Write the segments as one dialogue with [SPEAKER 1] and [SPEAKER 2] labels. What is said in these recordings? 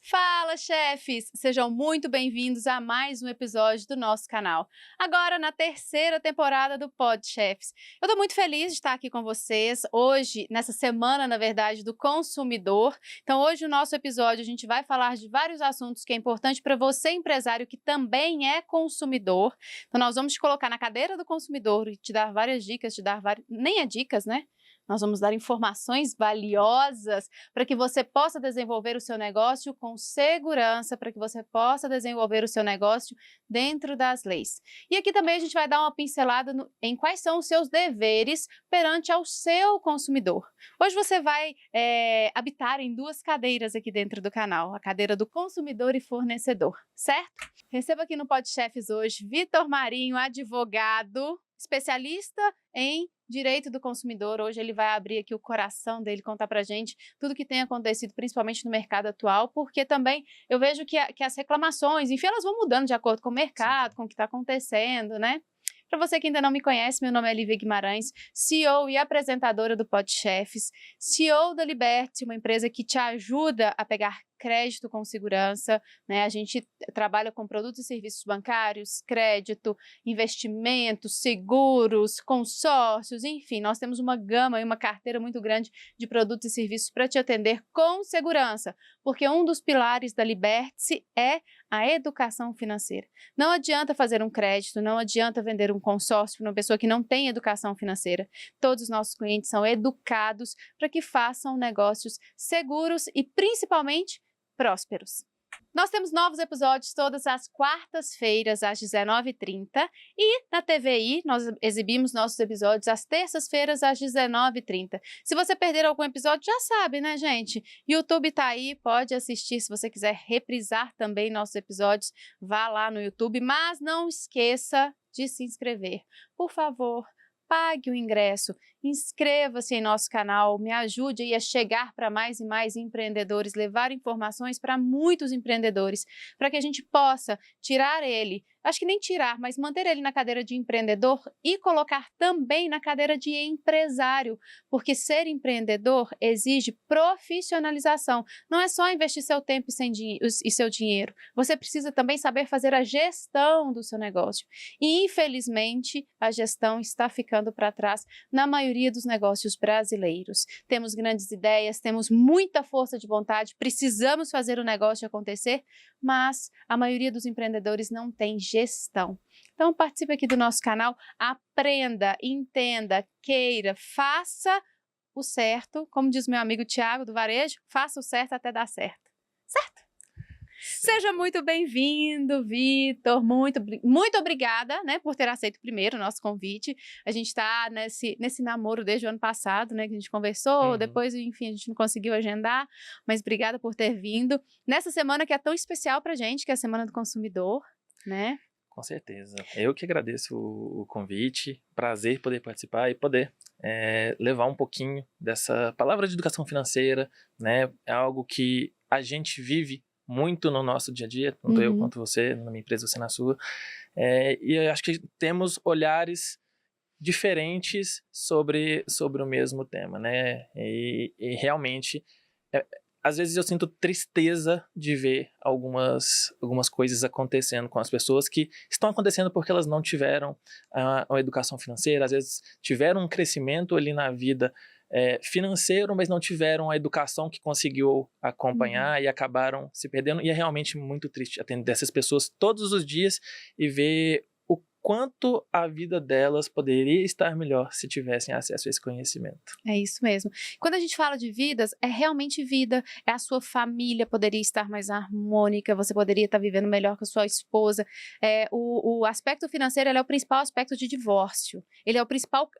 [SPEAKER 1] Fala, chefes! Sejam muito bem-vindos a mais um episódio do nosso canal. Agora, na terceira temporada do Pod Chefs. Eu tô muito feliz de estar aqui com vocês hoje, nessa semana, na verdade, do consumidor. Então, hoje, no nosso episódio, a gente vai falar de vários assuntos que é importante para você, empresário, que também é consumidor. Então, nós vamos te colocar na cadeira do consumidor e te dar várias dicas, nem é dicas, né? Nós vamos dar informações valiosas para que você possa desenvolver o seu negócio com segurança, para que você possa desenvolver o seu negócio dentro das leis. E aqui também a gente vai dar uma pincelada em quais são os seus deveres perante ao seu consumidor. Hoje você vai habitar em duas cadeiras aqui dentro do canal, a cadeira do consumidor e fornecedor, certo? Recebo aqui no Pod Chefs hoje Vitor Marinho, advogado, especialista em direito do consumidor. Hoje ele vai abrir aqui o coração dele, contar pra gente tudo que tem acontecido, principalmente no mercado atual, porque também eu vejo que as reclamações, enfim, elas vão mudando de acordo com o mercado, com o que está acontecendo, né? Para você que ainda não me conhece, meu nome é Lívia Guimarães, CEO e apresentadora do Pod Chefs, CEO da Liberty, uma empresa que te ajuda a pegar crédito com segurança, né? A gente trabalha com produtos e serviços bancários, crédito, investimentos, seguros, consórcios, enfim, nós temos uma gama e uma carteira muito grande de produtos e serviços para te atender com segurança, porque um dos pilares da Liberty é a educação financeira. Não adianta fazer um crédito, não adianta vender um consórcio para uma pessoa que não tem educação financeira. Todos os nossos clientes são educados para que façam negócios seguros e principalmente prósperos. Nós temos novos episódios todas as quartas-feiras, às 19h30, e na TVI nós exibimos nossos episódios às terças-feiras, às 19h30. Se você perder algum episódio, já sabe, né, gente? YouTube tá aí, pode assistir. Se você quiser reprisar também nossos episódios, vá lá no YouTube, mas não esqueça de se inscrever. Por favor, pague o ingresso, inscreva-se em nosso canal, me ajude aí a chegar para mais e mais empreendedores, levar informações para muitos empreendedores, para que a gente possa tirar ele, acho que nem tirar, mas manter ele na cadeira de empreendedor e colocar também na cadeira de empresário, porque ser empreendedor exige profissionalização, não é só investir seu tempo e seu dinheiro, você precisa também saber fazer a gestão do seu negócio e infelizmente a gestão está ficando para trás na maioria dos negócios brasileiros. Temos grandes ideias, temos muita força de vontade, precisamos fazer o negócio acontecer, mas a maioria dos empreendedores não tem gestão. Então participe aqui do nosso canal, aprenda, entenda, queira, faça o certo, como diz meu amigo Tiago do Varejo, faça o certo até dar certo. Certo? Seja muito bem-vindo, Vitor, muito obrigada, né, por ter aceito primeiro o nosso convite. A gente está nesse namoro desde o ano passado, né, que a gente conversou, depois, enfim, a gente não conseguiu agendar, mas obrigada por ter vindo. Nessa semana que é tão especial pra gente, que é a Semana do Consumidor, né?
[SPEAKER 2] Com certeza. Eu que agradeço o convite, prazer poder participar e poder levar um pouquinho dessa palavra de educação financeira, né, é algo que a gente vive muito no nosso dia a dia, tanto eu quanto você, na minha empresa, você na sua, e eu acho que temos olhares diferentes sobre o mesmo tema, né, e realmente, às vezes eu sinto tristeza de ver algumas coisas acontecendo com as pessoas que estão acontecendo porque elas não tiveram uma educação financeira, às vezes tiveram um crescimento ali na vida financeiro, mas não tiveram a educação que conseguiu acompanhar e acabaram se perdendo. E é realmente muito triste atender essas pessoas todos os dias e ver o quanto a vida delas poderia estar melhor se tivessem acesso a esse conhecimento.
[SPEAKER 1] É isso mesmo. Quando a gente fala de vidas, é realmente vida, é a sua família poderia estar mais harmônica, você poderia estar vivendo melhor com a sua esposa. O aspecto financeiro ele é o principal aspecto de divórcio, ele é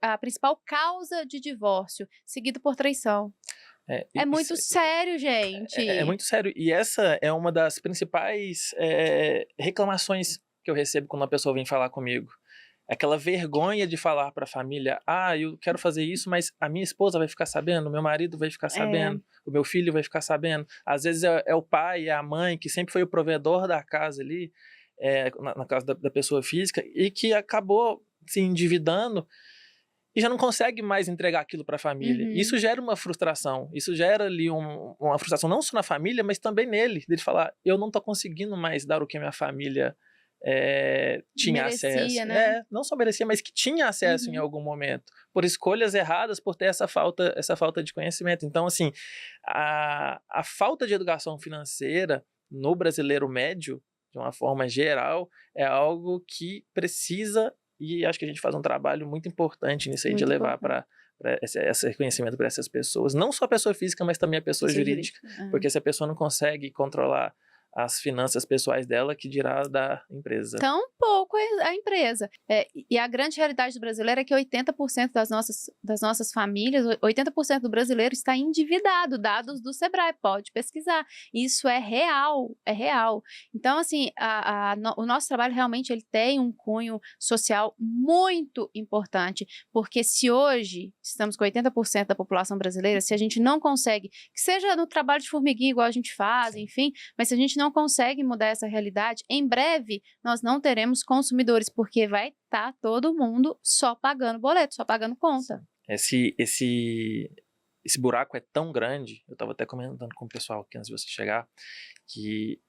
[SPEAKER 1] a principal causa de divórcio, seguido por traição. É muito sério, gente.
[SPEAKER 2] É muito sério, e essa é uma das principais reclamações que eu recebo quando uma pessoa vem falar comigo. aquela vergonha de falar para a família, eu quero fazer isso, mas a minha esposa vai ficar sabendo, o meu marido vai ficar sabendo, o meu filho vai ficar sabendo. Às vezes é o pai, é a mãe, que sempre foi o provedor da casa ali, na casa da pessoa física, e que acabou se endividando e já não consegue mais entregar aquilo para a família.
[SPEAKER 1] Uhum.
[SPEAKER 2] Isso gera uma frustração, isso gera ali uma frustração não só na família, mas também nele, dele falar, eu não estou conseguindo mais dar o que a minha família tinha
[SPEAKER 1] Merecia,
[SPEAKER 2] acesso.
[SPEAKER 1] né?
[SPEAKER 2] Não só merecia, mas que tinha acesso em algum momento, por escolhas erradas, por ter essa falta de conhecimento. Então, assim, a falta de educação financeira no brasileiro médio, de uma forma geral, é algo que precisa, e acho que a gente faz um trabalho muito importante nisso aí, de levar para esse reconhecimento para essas pessoas, não só a pessoa física, mas também a pessoa jurídica, porque se a pessoa não consegue controlar as finanças pessoais dela, que dirá da empresa.
[SPEAKER 1] Tão pouco a empresa. E a grande realidade do brasileiro é que 80% das nossas famílias, 80% do brasileiro está endividado, dados do Sebrae, pode pesquisar. Isso é real, é real. Então, assim, o nosso trabalho realmente ele tem um cunho social muito importante, porque se hoje estamos com 80% da população brasileira, se a gente não consegue, que seja no trabalho de formiguinha igual a gente faz, enfim, mas se a gente não consegue mudar essa realidade, em breve nós não teremos consumidores, porque vai estar todo mundo só pagando boleto, só pagando conta.
[SPEAKER 2] Esse buraco é tão grande, eu estava até comentando com o pessoal aqui antes de você chegar, que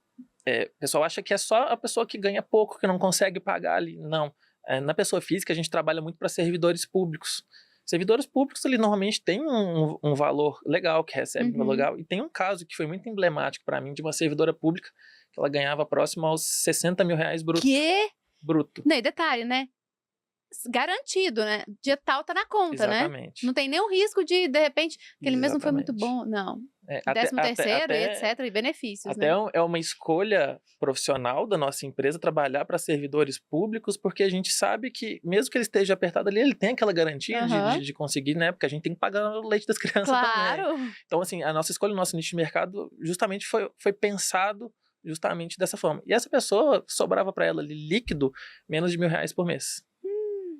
[SPEAKER 2] o pessoal acha que é só a pessoa que ganha pouco, que não consegue pagar ali. Não. Na pessoa física, a gente trabalha muito para servidores públicos. Servidores públicos, ele normalmente tem um valor legal, que recebe um valor legal. E tem um caso que foi muito emblemático para mim, de uma servidora pública, que ela ganhava próximo aos 60 mil reais bruto.
[SPEAKER 1] Que?
[SPEAKER 2] Bruto.
[SPEAKER 1] Não, e detalhe, né? Garantido, né? Dia tal tá na conta,
[SPEAKER 2] Exatamente.
[SPEAKER 1] Né? Não tem nenhum risco de repente, aquele mês não foi muito bom, não. 13º e etc, e benefícios,
[SPEAKER 2] até
[SPEAKER 1] né?
[SPEAKER 2] É uma escolha profissional da nossa empresa trabalhar para servidores públicos, porque a gente sabe que, mesmo que ele esteja apertado ali, ele tem aquela garantia de conseguir, né? Porque a gente tem que pagar o leite das crianças também. Então, assim, a nossa escolha, o nosso nicho de mercado, justamente foi pensado justamente dessa forma. E essa pessoa, sobrava para ela ali líquido menos de R$1.000 por mês.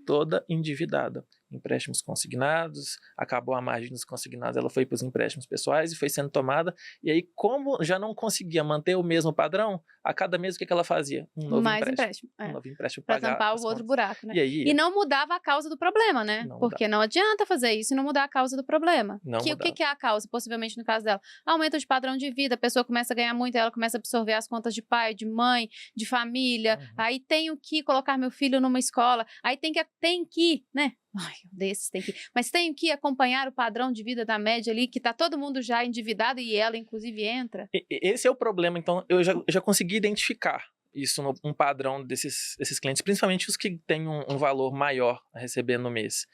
[SPEAKER 2] Toda endividada. Empréstimos consignados, acabou a margem dos consignados, ela foi para os empréstimos pessoais e foi sendo tomada. E aí, como já não conseguia manter o mesmo padrão, a cada mês o que ela fazia? Um novo empréstimo. Um novo empréstimo
[SPEAKER 1] para tampar o outro buraco, né?
[SPEAKER 2] E
[SPEAKER 1] não mudava a causa do problema, né? Porque não adianta fazer isso e não mudar a causa do problema. O que é a causa, possivelmente, no caso dela? Aumento de padrão de vida, a pessoa começa a ganhar muito, ela começa a absorver as contas de pai, de mãe, de família. Aí tenho que colocar meu filho numa escola, aí tem que, né? Ai, desses tem que... Mas tenho que acompanhar o padrão de vida da média ali, que tá todo mundo já endividado e ela, inclusive, entra.
[SPEAKER 2] Esse é o problema. Então, eu já consegui identificar isso, um padrão desses clientes, principalmente os que têm um valor maior a receber no mês.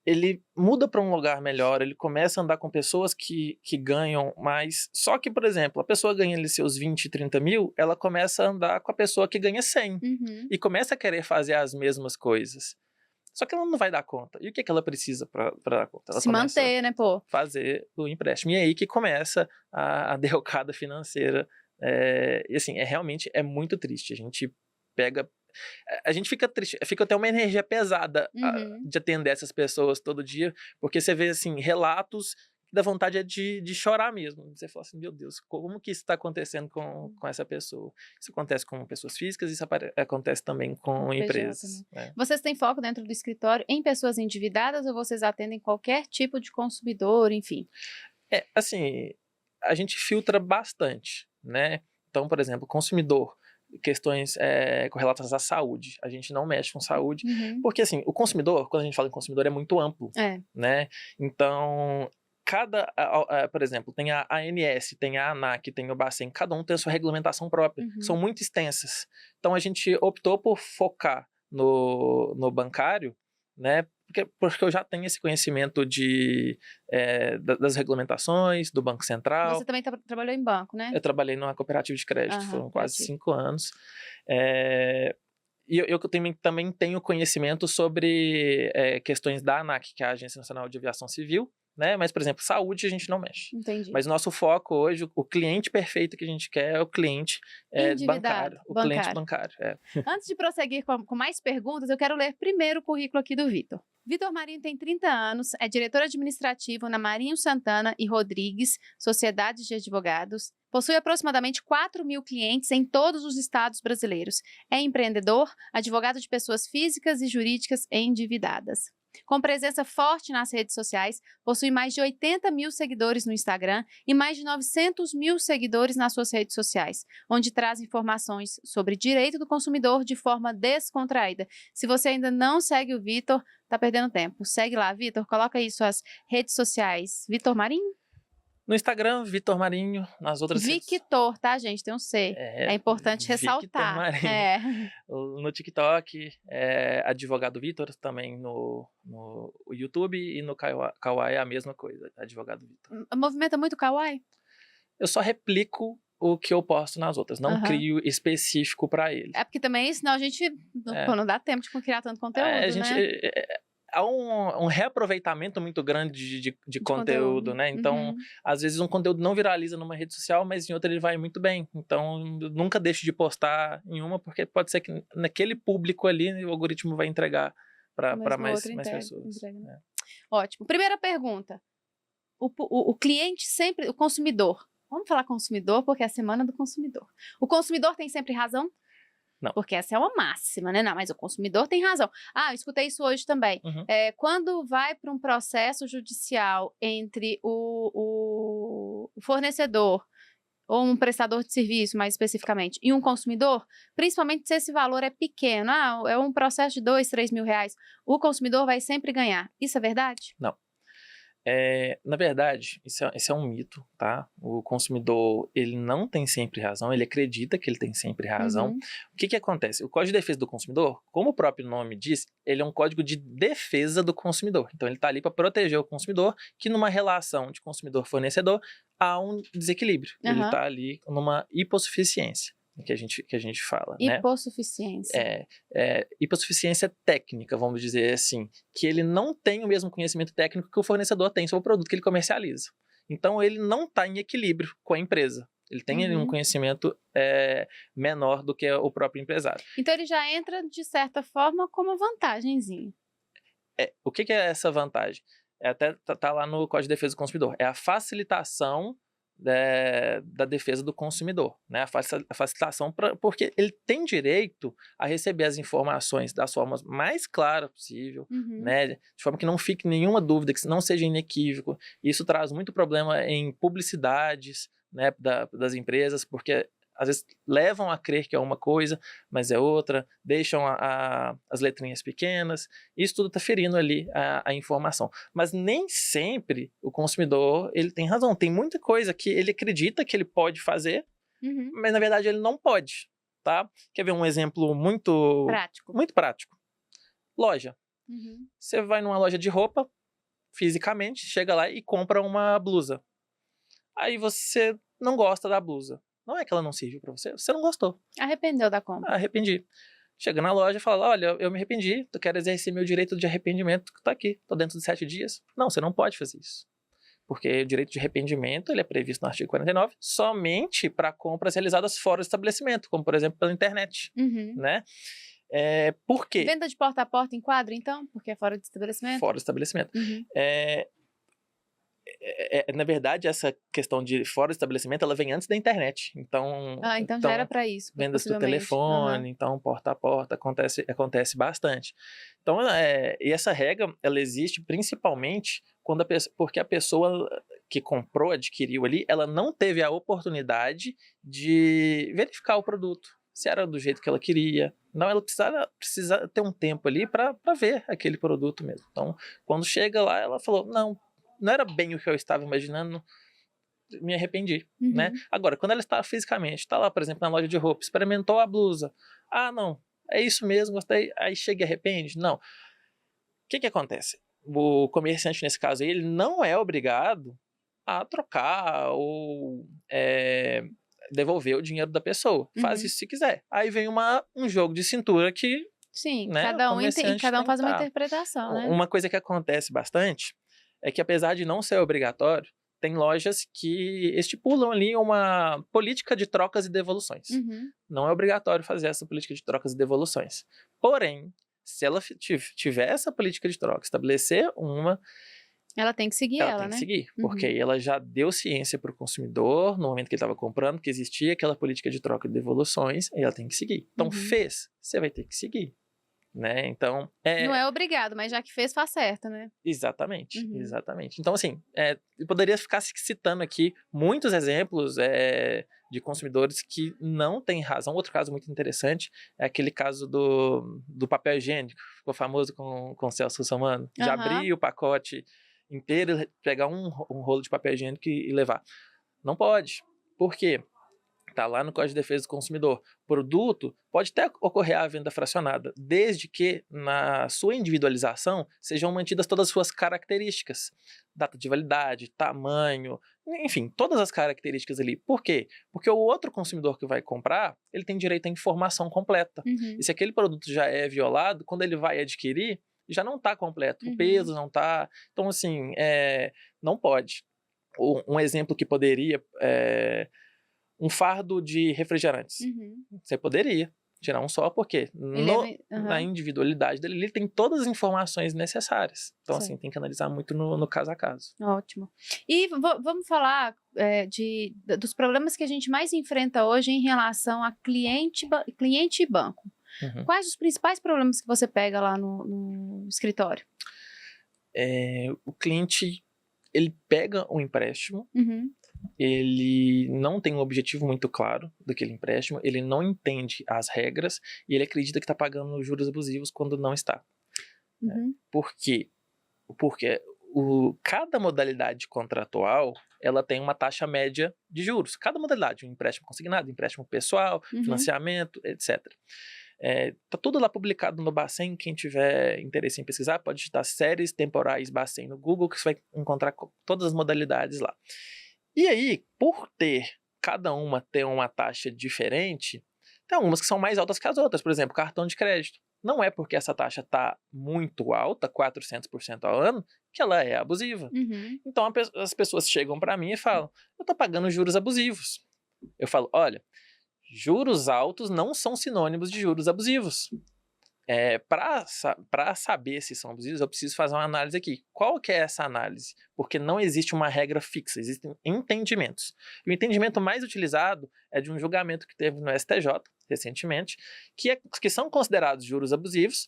[SPEAKER 2] Ele muda para um lugar melhor, ele começa a andar com pessoas que ganham mais. Só que, por exemplo, a pessoa ganha ali seus 20, 30 mil, ela começa a andar com a pessoa que ganha 100. E começa a querer fazer as mesmas coisas. Só que ela não vai dar conta. E o que ela precisa para dar conta? Ela
[SPEAKER 1] se manter, né, pô?
[SPEAKER 2] Fazer o empréstimo. E é aí que começa a derrocada financeira. E assim, realmente é muito triste. A gente fica triste, fica até uma energia pesada de atender essas pessoas todo dia, porque você vê, assim, relatos da vontade de chorar mesmo. Você fala assim, meu Deus, como que isso está acontecendo com essa pessoa? Isso acontece com pessoas físicas, isso acontece também com empresas.
[SPEAKER 1] Né? Vocês têm foco dentro do escritório em pessoas endividadas ou vocês atendem qualquer tipo de consumidor, enfim?
[SPEAKER 2] Assim, a gente filtra bastante, né? Então, por exemplo, consumidor, questões correlatas à saúde. A gente não mexe com saúde, porque assim, o consumidor, quando a gente fala em consumidor, é muito amplo, né? Então, por exemplo, tem a ANS, tem a ANAC, tem o Bacen, cada um tem a sua regulamentação própria, são muito extensas. Então a gente optou por focar no bancário, né? Porque eu já tenho esse conhecimento das regulamentaço do Banco Central.
[SPEAKER 1] Você também trabalhou em banco, né?
[SPEAKER 2] Eu trabalhei numa cooperativa de crédito, foram quase 5 anos. E eu também tenho conhecimento sobre questões da ANAC, que é a Agência Nacional de Aviação Civil, né? Mas, por exemplo, saúde a gente não mexe.
[SPEAKER 1] Entendi.
[SPEAKER 2] Mas nosso foco hoje, o cliente perfeito que a gente quer é o cliente bancário. O cliente bancário.
[SPEAKER 1] Antes de prosseguir com mais perguntas, eu quero ler primeiro o currículo aqui do Vitor. Vitor Marinho tem 30 anos, é diretor administrativo na Marinho Santana e Rodrigues, Sociedades de Advogados. Possui aproximadamente 4.000 clientes em todos os estados brasileiros. É empreendedor, advogado de pessoas físicas e jurídicas endividadas. Com presença forte nas redes sociais, possui mais de 80.000 seguidores no Instagram e mais de 900.000 seguidores nas suas redes sociais, onde traz informações sobre direito do consumidor de forma descontraída. Se você ainda não segue o Vitor, tá perdendo tempo. Segue lá, Vitor, coloca aí suas redes sociais. Vitor Marinho?
[SPEAKER 2] No Instagram, Vitor Marinho, nas outras
[SPEAKER 1] Victor, tá, gente? Tem um C. É importante ressaltar.
[SPEAKER 2] Marinho. No TikTok, Advogado Vitor, também no YouTube, e no Kawaii é a mesma coisa, Advogado Vitor.
[SPEAKER 1] Movimenta muito Kawaii?
[SPEAKER 2] Eu só replico o que eu posto nas outras, não crio específico para ele.
[SPEAKER 1] É porque também, senão a gente não dá tempo de criar tanto conteúdo, né?
[SPEAKER 2] Há um reaproveitamento muito grande de conteúdo, né? Então, às vezes um conteúdo não viraliza numa rede social, mas em outra ele vai muito bem. Então, nunca deixe de postar em uma, porque pode ser que naquele público ali o algoritmo vai entregar para mais pessoas.
[SPEAKER 1] Né? Ótimo. Primeira pergunta. O cliente sempre, o consumidor. Vamos falar consumidor, porque é a semana do consumidor. O consumidor tem sempre razão?
[SPEAKER 2] Não.
[SPEAKER 1] Porque essa é uma máxima, né? Não, mas o consumidor tem razão. Eu escutei isso hoje também. Quando vai para um processo judicial entre o fornecedor, ou um prestador de serviço, mais especificamente, e um consumidor, principalmente se esse valor é pequeno, é um processo de 2, 3 mil reais, o consumidor vai sempre ganhar. Isso é verdade?
[SPEAKER 2] Não. Na verdade, isso é um mito, tá? O consumidor, ele não tem sempre razão, ele acredita que ele tem sempre razão. O que acontece? O Código de Defesa do Consumidor, como o próprio nome diz, ele é um código de defesa do consumidor. Então, ele está ali para proteger o consumidor, que numa relação de consumidor-fornecedor há um desequilíbrio. Ele está ali numa hipossuficiência. Que a gente fala,
[SPEAKER 1] hipossuficiência.
[SPEAKER 2] né? Hipossuficiência técnica, vamos dizer assim, que ele não tem o mesmo conhecimento técnico que o fornecedor tem sobre o produto que ele comercializa. Então, ele não está em equilíbrio com a empresa. Ele tem um conhecimento menor do que o próprio empresário.
[SPEAKER 1] Então, ele já entra, de certa forma, como vantagenzinha.
[SPEAKER 2] O que é essa vantagem? Até tá lá no Código de Defesa do Consumidor. É a facilitação da defesa do consumidor, né? A facilitação, porque ele tem direito a receber as informações das formas mais claras possível, né? De forma que não fique nenhuma dúvida, que não seja inequívoco. Isso traz muito problema em publicidades, né, das empresas, porque às vezes levam a crer que é uma coisa, mas é outra, deixam as letrinhas pequenas, isso tudo está ferindo ali a informação. Mas nem sempre o consumidor ele tem razão, tem muita coisa que ele acredita que ele pode fazer, mas na verdade ele não pode, tá? Quer ver um exemplo muito prático? Loja. Você vai numa loja de roupa, fisicamente, chega lá e compra uma blusa. Aí você não gosta da blusa. Não é que ela não serviu pra você, você não gostou.
[SPEAKER 1] Arrependeu da compra.
[SPEAKER 2] Arrependi. Chega na loja e fala, olha, eu me arrependi, eu quero exercer meu direito de arrependimento, que tá aqui, tô dentro de 7 dias. Não, você não pode fazer isso. Porque o direito de arrependimento, ele é previsto no artigo 49, somente para compras realizadas fora do estabelecimento, como por exemplo pela internet, né? Por quê?
[SPEAKER 1] Venda de porta a porta enquadra, então? Porque é fora do estabelecimento?
[SPEAKER 2] Fora do estabelecimento. Na verdade, essa questão de fora do estabelecimento, ela vem antes da internet. Então
[SPEAKER 1] já era para isso.
[SPEAKER 2] Vendas do telefone, então porta a porta, acontece bastante. Então, e essa regra, ela existe principalmente porque a pessoa que comprou, adquiriu ali, ela não teve a oportunidade de verificar o produto, se era do jeito que ela queria. Não, ela precisa ter um tempo ali para ver aquele produto mesmo. Então, quando chega lá, ela falou, não era bem o que eu estava imaginando, me arrependi, né? Agora, quando ela está fisicamente, está lá, por exemplo, na loja de roupa, experimentou a blusa. Não, é isso mesmo, gostei. Aí chega e arrepende? Não. O que acontece? O comerciante, nesse caso aí, ele não é obrigado a trocar ou devolver o dinheiro da pessoa. Faz isso se quiser. Aí vem um jogo de cintura que...
[SPEAKER 1] Sim,
[SPEAKER 2] né,
[SPEAKER 1] cada um faz uma interpretação, né?
[SPEAKER 2] Uma coisa que acontece bastante é que apesar de não ser obrigatório, tem lojas que estipulam ali uma política de trocas e devoluções.
[SPEAKER 1] Uhum.
[SPEAKER 2] Não é obrigatório fazer essa política de trocas e devoluções. Porém, se ela tiver essa política de troca, estabelecer uma,
[SPEAKER 1] Ela tem que seguir
[SPEAKER 2] ela
[SPEAKER 1] ela,
[SPEAKER 2] tem que
[SPEAKER 1] né?
[SPEAKER 2] seguir,
[SPEAKER 1] Uhum.
[SPEAKER 2] porque aí ela já deu ciência para o consumidor, no momento que ele estava comprando, que existia aquela política de troca e devoluções, e ela tem que seguir. Então,
[SPEAKER 1] Uhum.
[SPEAKER 2] fez, você vai ter que seguir. Né? Então,
[SPEAKER 1] Não é obrigado, mas já que fez, faz certo, né?
[SPEAKER 2] Exatamente,
[SPEAKER 1] Uhum.
[SPEAKER 2] exatamente. Então, assim, eu poderia ficar citando aqui muitos exemplos de consumidores que não têm razão. Outro caso muito interessante é aquele caso do papel higiênico, ficou famoso com o Celso Russomano, de abrir o pacote inteiro, pegar um rolo de papel higiênico e levar. Não pode. Por quê? Está lá no Código de Defesa do Consumidor. Produto pode até ocorrer a venda fracionada, desde que na sua individualização sejam mantidas todas as suas características. Data de validade, tamanho, enfim, todas as características ali. Por quê? Porque o outro consumidor que vai comprar, ele tem direito à informação completa.
[SPEAKER 1] Uhum.
[SPEAKER 2] E se aquele produto já é violado, quando ele vai adquirir, já não está completo. O peso não está. Então, assim, não pode. Um exemplo que poderia... um fardo de refrigerantes.
[SPEAKER 1] Uhum.
[SPEAKER 2] Você poderia tirar um só, porque na individualidade dele, ele tem todas as informações necessárias. Então, assim, tem que analisar muito no caso a caso.
[SPEAKER 1] Ótimo. E vamos falar dos problemas que a gente mais enfrenta hoje em relação a cliente e banco.
[SPEAKER 2] Uhum.
[SPEAKER 1] Quais os principais problemas que você pega lá no escritório?
[SPEAKER 2] O cliente, ele pega um empréstimo,
[SPEAKER 1] Uhum.
[SPEAKER 2] ele não tem um objetivo muito claro daquele empréstimo, ele não entende as regras e ele acredita que está pagando juros abusivos quando não está.
[SPEAKER 1] Uhum.
[SPEAKER 2] Por quê? Porque cada modalidade contratual, ela tem uma taxa média de juros. Cada modalidade, um empréstimo consignado, empréstimo pessoal, financiamento, etc. Tá tudo lá publicado no Bacen. Quem tiver interesse em pesquisar, pode digitar séries temporais Bacen no Google, que você vai encontrar todas as modalidades lá. E aí, por cada uma ter uma taxa diferente, tem algumas que são mais altas que as outras. Por exemplo, cartão de crédito. Não é porque essa taxa está muito alta, 400% ao ano, que ela é abusiva.
[SPEAKER 1] Uhum.
[SPEAKER 2] Então as pessoas chegam para mim e falam, eu estou pagando juros abusivos. Eu falo, olha, juros altos não são sinônimos de juros abusivos. Para saber se são abusivos, eu preciso fazer uma análise aqui. Qual que é essa análise? Porque não existe uma regra fixa, existem entendimentos. E o entendimento mais utilizado é de um julgamento que teve no STJ, recentemente, que são considerados juros abusivos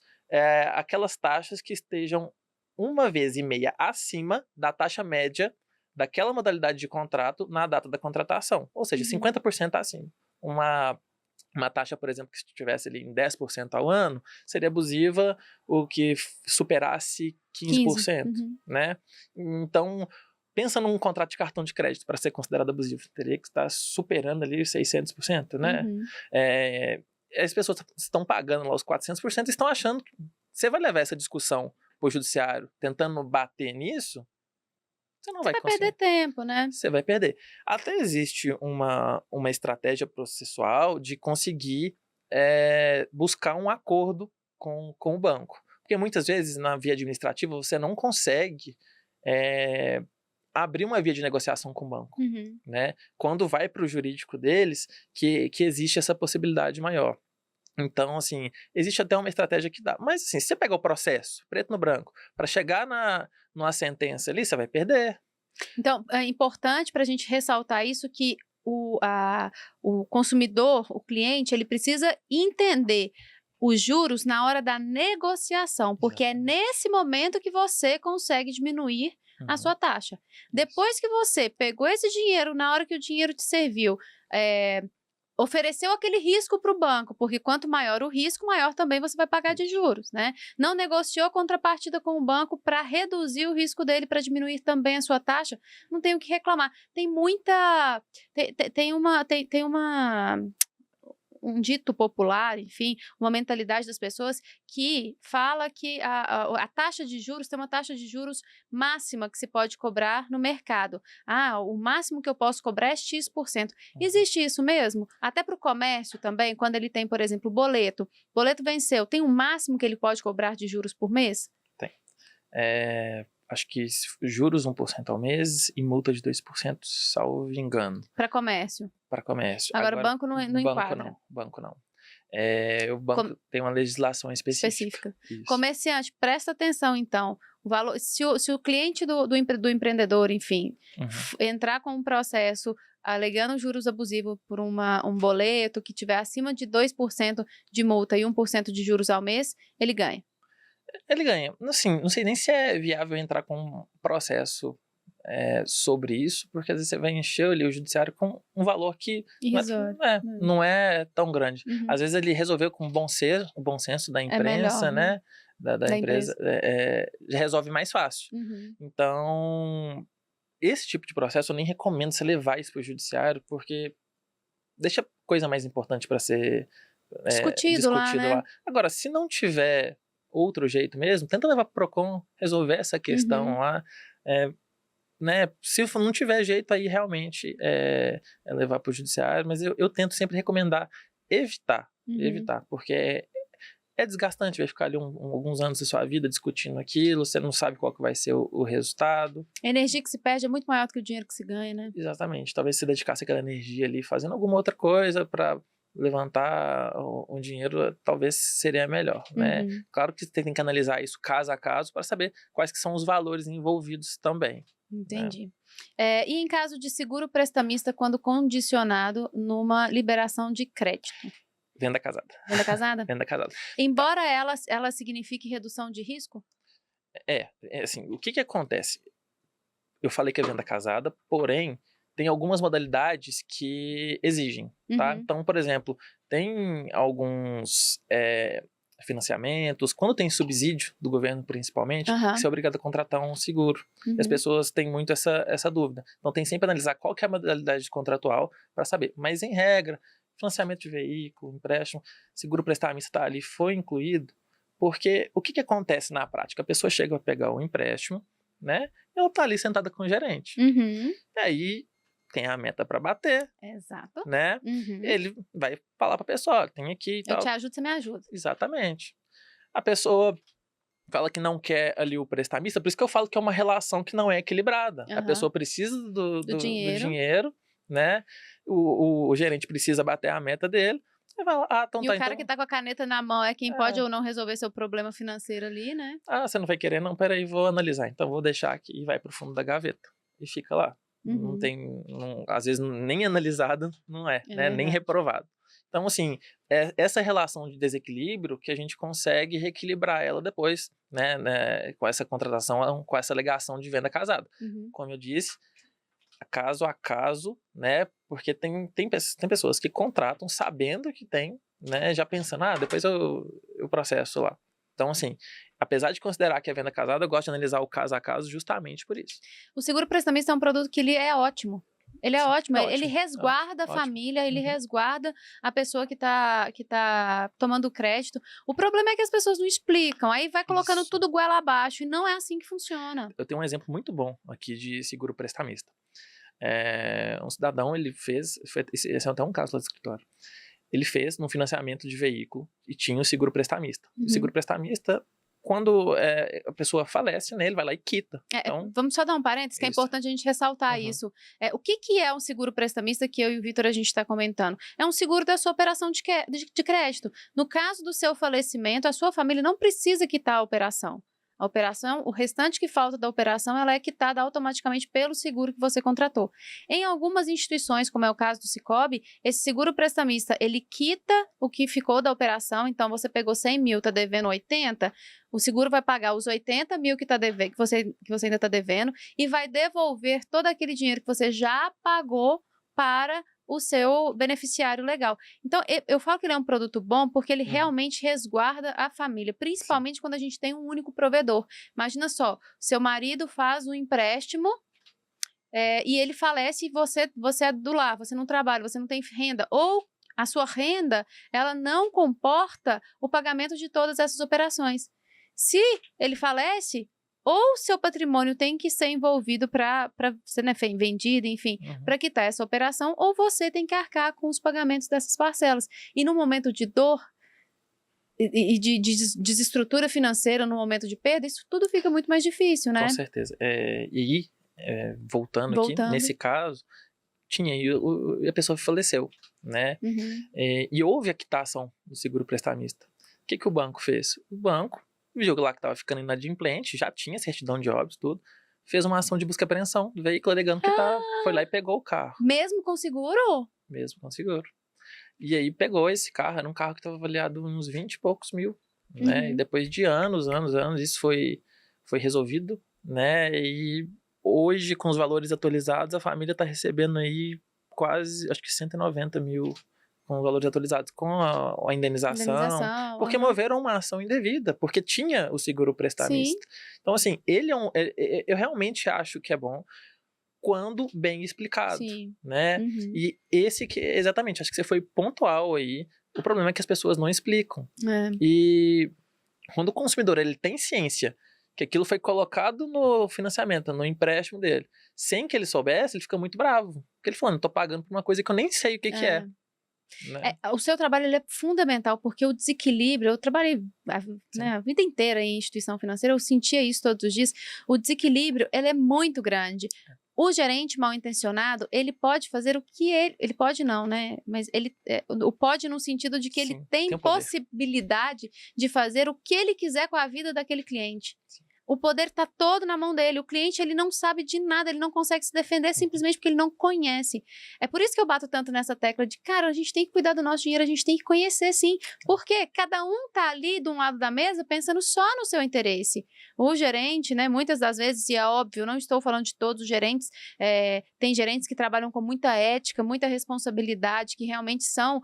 [SPEAKER 2] aquelas taxas que estejam 1,5 vezes acima da taxa média daquela modalidade de contrato na data da contratação. Ou seja, 50% acima. Uma taxa, por exemplo, que estivesse ali em 10% ao ano, seria abusiva o que superasse 15%, né? Então, pensa num contrato de cartão de crédito para ser considerado abusivo. Teria que estar superando ali os 600%, né? As pessoas estão pagando lá os 400% e estão achando que você vai levar essa discussão para o judiciário tentando bater nisso, você não vai conseguir.
[SPEAKER 1] Perder tempo, né?
[SPEAKER 2] Você vai perder. Até existe uma estratégia processual de conseguir buscar um acordo com o banco. Porque muitas vezes, na via administrativa, você não consegue abrir uma via de negociação com o banco. Né? Quando vai para o jurídico deles, que existe essa possibilidade maior. Então, assim, existe até uma estratégia que dá. Mas, assim, se você pegar o processo, preto no branco, para chegar numa sentença ali, você vai perder.
[SPEAKER 1] Então, é importante para a gente ressaltar isso que o consumidor, o cliente, ele precisa entender os juros na hora da negociação, porque é nesse momento que você consegue diminuir a sua taxa. Depois que você pegou esse dinheiro, na hora que o dinheiro te serviu, ofereceu aquele risco para o banco, porque quanto maior o risco, maior também você vai pagar de juros, né? Não negociou a contrapartida com o banco para reduzir o risco dele, para diminuir também a sua taxa, não tem o que reclamar. Tem muita... Tem um dito popular, enfim, uma mentalidade das pessoas que fala que a taxa de juros tem uma taxa de juros máxima que se pode cobrar no mercado. O máximo que eu posso cobrar é X%. Existe isso mesmo? Até para o comércio também, quando ele tem, por exemplo, boleto venceu, tem um máximo que ele pode cobrar de juros por mês?
[SPEAKER 2] Tem. acho que juros 1% ao mês e multa de 2%, salvo engano.
[SPEAKER 1] Para comércio.
[SPEAKER 2] Para comércio.
[SPEAKER 1] Agora banco não enquadra.
[SPEAKER 2] Banco não. O banco tem uma legislação específica.
[SPEAKER 1] Comerciante, presta atenção então. O valor, se o cliente do empreendedor, enfim, entrar com um processo alegando juros abusivos por um boleto que tiver acima de 2% de multa e 1% de juros ao mês, ele ganha.
[SPEAKER 2] Ele ganha. Assim, não sei nem se é viável entrar com um processo sobre isso, porque às vezes você vai encher ali o judiciário com um valor que não é tão grande. Às vezes ele resolveu com o bom senso da imprensa, né? Da empresa, resolve mais fácil. Então, esse tipo de processo eu nem recomendo você levar isso para o judiciário, porque deixa coisa mais importante para ser discutido lá, né? Agora, se não tiver outro jeito mesmo, tenta levar para o PROCON, resolver essa questão lá, né? Se não tiver jeito, aí realmente levar para o judiciário, mas eu tento sempre recomendar evitar, porque é desgastante, vai ficar ali alguns anos da sua vida discutindo aquilo, você não sabe qual que vai ser o resultado.
[SPEAKER 1] A energia que se perde é muito maior do que o dinheiro que se ganha, né?
[SPEAKER 2] Exatamente, talvez você dedicasse aquela energia ali fazendo alguma outra coisa para levantar o dinheiro, talvez seria melhor, né? Claro que você tem que analisar isso caso a caso para saber quais que são os valores envolvidos também.
[SPEAKER 1] Entendi. E em caso de seguro prestamista quando condicionado numa liberação de crédito?
[SPEAKER 2] Venda casada.
[SPEAKER 1] Venda casada?
[SPEAKER 2] Venda casada.
[SPEAKER 1] Embora ela signifique redução de risco?
[SPEAKER 2] Assim, o que acontece? Eu falei que é venda casada, porém, tem algumas modalidades que exigem, tá? Então, por exemplo, tem alguns financiamentos, quando tem subsídio do governo principalmente, que você é obrigado a contratar um seguro. E as pessoas têm muito essa dúvida. Então, tem sempre que analisar qual que é a modalidade contratual para saber. Mas, em regra, financiamento de veículo, empréstimo, seguro prestamista está ali, foi incluído, porque o que acontece na prática? A pessoa chega a pegar o empréstimo, né? Ela está ali sentada com o gerente. E aí tem a meta para bater.
[SPEAKER 1] Exato.
[SPEAKER 2] Né? Ele vai falar para a pessoa, tem aqui e tal.
[SPEAKER 1] Eu te ajudo, você me ajuda.
[SPEAKER 2] Exatamente. A pessoa fala que não quer ali o prestamista, por isso que eu falo que é uma relação que não é equilibrada. A pessoa precisa do dinheiro, né? O gerente precisa bater a meta dele. Você vai lá,
[SPEAKER 1] o cara que tá com a caneta na mão é quem pode ou não resolver seu problema financeiro ali, né?
[SPEAKER 2] Você não vai querer? Não, peraí, vou analisar. Então vou deixar aqui e vai pro fundo da gaveta. E fica lá. Não tem, às vezes nem analisado não né? Nem reprovado. Então, assim, essa relação de desequilíbrio que a gente consegue reequilibrar ela depois, né? Com essa contratação, com essa alegação de venda casada. Como eu disse, caso a caso, né? Porque tem pessoas que contratam sabendo que tem, né? Já pensando, depois eu processo lá. Então, assim, apesar de considerar que é venda casada, eu gosto de analisar o caso a caso justamente por isso.
[SPEAKER 1] O seguro prestamista é um produto que ele é ótimo. Ele é ótimo, ele resguarda a família, ele resguarda a pessoa que tá tomando crédito. O problema é que as pessoas não explicam, aí vai colocando tudo goela abaixo, e não é assim que funciona.
[SPEAKER 2] Eu tenho um exemplo muito bom aqui de seguro prestamista. Um cidadão, ele fez, esse é até um caso lá do escritório, ele fez no financiamento de veículo e tinha o seguro prestamista. O seguro prestamista, quando a pessoa falece, né, ele vai lá e quita. Então,
[SPEAKER 1] vamos só dar um parênteses, que é importante a gente ressaltar isso. O que é um seguro prestamista que eu e o Vitor a gente está comentando? É um seguro da sua operação de crédito. No caso do seu falecimento, a sua família não precisa quitar a operação. A operação, o restante que falta da operação, ela é quitada automaticamente pelo seguro que você contratou. Em algumas instituições, como é o caso do Sicoob, esse seguro prestamista, ele quita o que ficou da operação. Então, você pegou 100 mil, está devendo 80, o seguro vai pagar os 80 mil que você ainda está devendo e vai devolver todo aquele dinheiro que você já pagou para o seu beneficiário legal. Então, eu falo que ele é um produto bom porque ele realmente resguarda a família, principalmente quando a gente tem um único provedor. Imagina só, seu marido faz um empréstimo e ele falece e você é do lar, você não trabalha, você não tem renda, ou a sua renda, ela não comporta o pagamento de todas essas operações. Se ele falece, ou seu patrimônio tem que ser envolvido para ser vendido, enfim, para quitar essa operação, ou você tem que arcar com os pagamentos dessas parcelas. E no momento de dor, e de desestrutura financeira no momento de perda, isso tudo fica muito mais difícil, né?
[SPEAKER 2] Com certeza. Voltando aqui, nesse caso, a pessoa faleceu, né? E houve a quitação do seguro prestamista. O que o banco fez? O banco viu lá que estava ficando inadimplente, já tinha certidão de óbito, tudo, fez uma ação de busca e apreensão do veículo, alegando que foi lá e pegou o carro.
[SPEAKER 1] Mesmo com seguro?
[SPEAKER 2] Mesmo com seguro. E aí pegou esse carro, era um carro que estava avaliado uns 20 e poucos mil, né? E depois de anos, isso foi resolvido, né? E hoje, com os valores atualizados, a família está recebendo aí quase, acho que 190 mil com os valores atualizados, com a indenização, porque moveram uma ação indevida, porque tinha o seguro prestamista. Sim. Então, assim, eu realmente acho que é bom quando bem explicado, sim, né? E exatamente, acho que você foi pontual aí. O problema é que as pessoas não explicam. E quando o consumidor ele tem ciência que aquilo foi colocado no financiamento, no empréstimo dele, sem que ele soubesse, ele fica muito bravo. Porque ele falou, não tô pagando por uma coisa que eu nem sei o que é. Né?
[SPEAKER 1] O seu trabalho ele é fundamental, porque o desequilíbrio, eu trabalhei a vida inteira em instituição financeira, eu sentia isso todos os dias, o desequilíbrio ele é muito grande. O gerente mal intencionado, ele pode fazer o que ele pode não, né? Mas o pode no sentido de que ele tem possibilidade de fazer o que ele quiser com a vida daquele cliente. Sim. O poder está todo na mão dele. O cliente, ele não sabe de nada, ele não consegue se defender simplesmente porque ele não conhece. É por isso que eu bato tanto nessa tecla de, cara, a gente tem que cuidar do nosso dinheiro, a gente tem que conhecer, sim. Porque cada um tá ali de um lado da mesa pensando só no seu interesse. O gerente, né, muitas das vezes, e é óbvio, não estou falando de todos os gerentes, tem gerentes que trabalham com muita ética, muita responsabilidade, que realmente são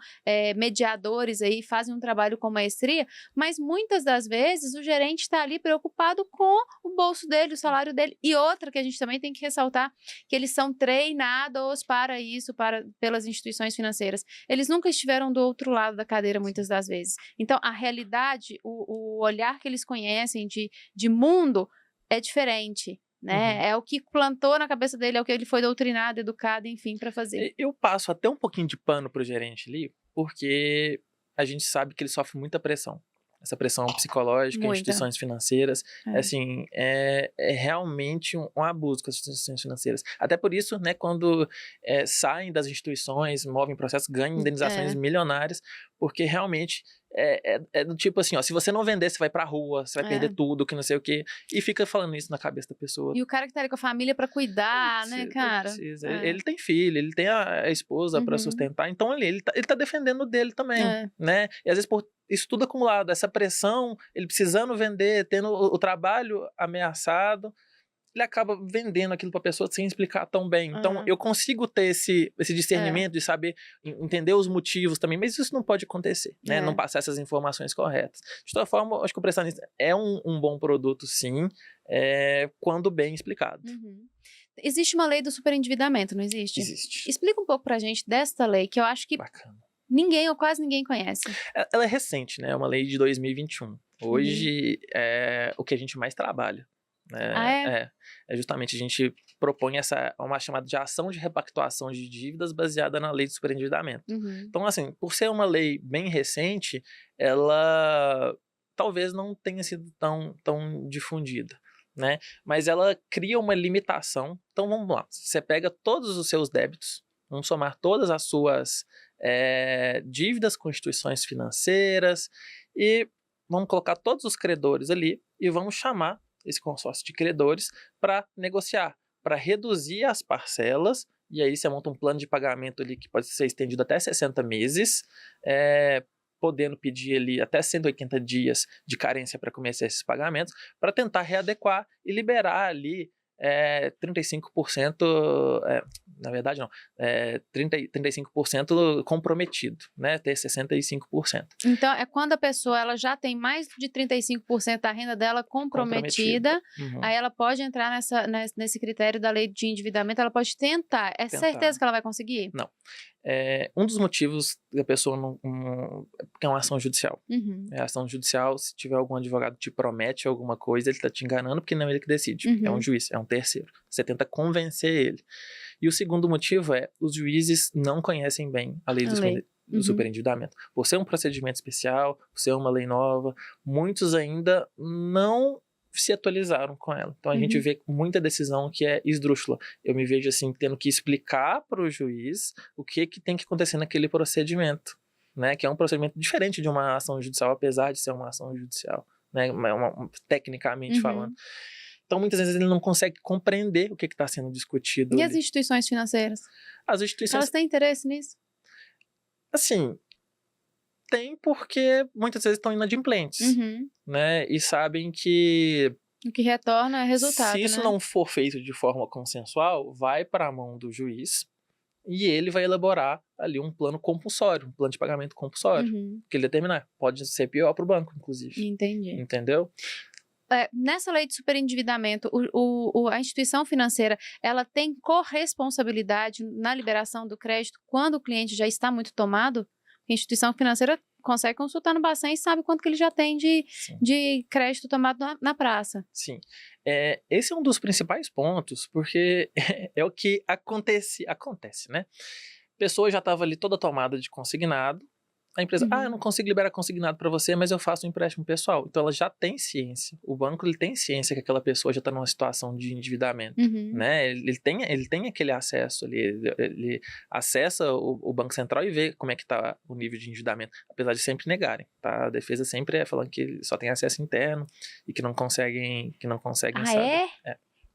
[SPEAKER 1] mediadores aí, fazem um trabalho com maestria, mas muitas das vezes o gerente está ali preocupado com o bolso dele, o salário dele. E outra que a gente também tem que ressaltar, que eles são treinados para isso, pelas instituições financeiras. Eles nunca estiveram do outro lado da cadeira, muitas das vezes. Então, a realidade, o olhar que eles conhecem de mundo é diferente. Né? É o que plantou na cabeça dele, é o que ele foi doutrinado, educado, enfim, para fazer.
[SPEAKER 2] Eu passo até um pouquinho de pano pro gerente ali, porque a gente sabe que ele sofre muita pressão. Essa pressão psicológica, instituições financeiras, assim, é realmente um abuso com as instituições financeiras. Até por isso, né, quando saem das instituições, movem processos, ganham indenizações milionárias, porque realmente é do tipo assim, ó, se você não vender, você vai pra rua, você vai perder tudo, que não sei o quê, e fica falando isso na cabeça da pessoa.
[SPEAKER 1] E o cara que tá ali com a família pra cuidar, né, cara?
[SPEAKER 2] Ele tem filho, ele tem a esposa pra sustentar, então ele tá defendendo o dele também, né? E às vezes por isso tudo acumulado, essa pressão, ele precisando vender, tendo o trabalho ameaçado, ele acaba vendendo aquilo para a pessoa sem explicar tão bem. Então, eu consigo ter esse discernimento de saber, entender os motivos também, mas isso não pode acontecer, né? Não passar essas informações corretas. De toda forma, acho que o prestamista é um bom produto, sim, quando bem explicado.
[SPEAKER 1] Existe uma lei do superendividamento, não existe?
[SPEAKER 2] Existe.
[SPEAKER 1] Explica um pouco pra gente desta lei, que eu acho que
[SPEAKER 2] bacana.
[SPEAKER 1] Ninguém ou quase ninguém conhece.
[SPEAKER 2] Ela é recente, né? É uma lei de 2021. Hoje é o que a gente mais trabalha. Justamente a gente propõe uma chamada de ação de repactuação de dívidas baseada na lei de superendividamento. Então, assim, por ser uma lei bem recente, ela talvez não tenha sido tão difundida, né? Mas ela cria uma limitação. Então, vamos lá. Você pega todos os seus débitos, vamos somar todas as suas dívidas com instituições financeiras e vamos colocar todos os credores ali e vamos chamar esse consórcio de credores para negociar, para reduzir as parcelas, e aí você monta um plano de pagamento ali que pode ser estendido até 60 meses, podendo pedir ali até 180 dias de carência para começar esses pagamentos, para tentar readequar e liberar ali 35%, na verdade não, 35% comprometido, né, ter 65%.
[SPEAKER 1] Então, é quando a pessoa ela já tem mais de 35% da renda dela comprometida. Aí ela pode entrar nesse critério da lei de endividamento, ela pode tentar. Certeza que ela vai conseguir?
[SPEAKER 2] Não. Um dos motivos da pessoa não porque é uma ação judicial. É ação judicial, se tiver algum advogado que te promete alguma coisa, ele está te enganando porque não é ele que decide. É um juiz, é um terceiro. Você tenta convencer ele. E o segundo motivo os juízes não conhecem bem a lei do do superendividamento. Por ser um procedimento especial, por ser uma lei nova, muitos ainda não se atualizaram com ela. Então a gente vê muita decisão que é esdrúxula. Eu me vejo assim, tendo que explicar para o juiz o que tem que acontecer naquele procedimento, né? Que é um procedimento diferente de uma ação judicial, apesar de ser uma ação judicial, né? Tecnicamente falando. Então, muitas vezes ele não consegue compreender o que está sendo discutido.
[SPEAKER 1] E
[SPEAKER 2] ali.
[SPEAKER 1] as instituições financeiras?
[SPEAKER 2] As instituições...
[SPEAKER 1] Elas têm interesse nisso?
[SPEAKER 2] Assim, tem porque muitas vezes estão inadimplentes, né? E sabem que...
[SPEAKER 1] O que retorna é resultado,
[SPEAKER 2] se isso
[SPEAKER 1] né?
[SPEAKER 2] não for feito de forma consensual, vai para a mão do juiz e ele vai elaborar ali um plano compulsório, um plano de pagamento compulsório, que ele determinar. Pode ser pior para o banco, inclusive.
[SPEAKER 1] Entendi.
[SPEAKER 2] Entendeu?
[SPEAKER 1] Nessa lei de superendividamento, a instituição financeira, ela tem corresponsabilidade na liberação do crédito quando o cliente já está muito tomado? A instituição financeira consegue consultar no Bacen e sabe quanto que ele já tem de crédito tomado na praça.
[SPEAKER 2] Sim. Esse é um dos principais pontos, porque é o que acontece, né? A pessoa já estava ali toda tomada de consignado, a empresa, eu não consigo liberar consignado para você, mas eu faço um empréstimo pessoal. Então ela já tem ciência, o banco ele tem ciência que aquela pessoa já está numa situação de endividamento, né? Ele tem aquele acesso ali, ele acessa o Banco Central e vê como é que está o nível de endividamento, apesar de sempre negarem, tá? A defesa sempre falando que só tem acesso interno e que não conseguem saber.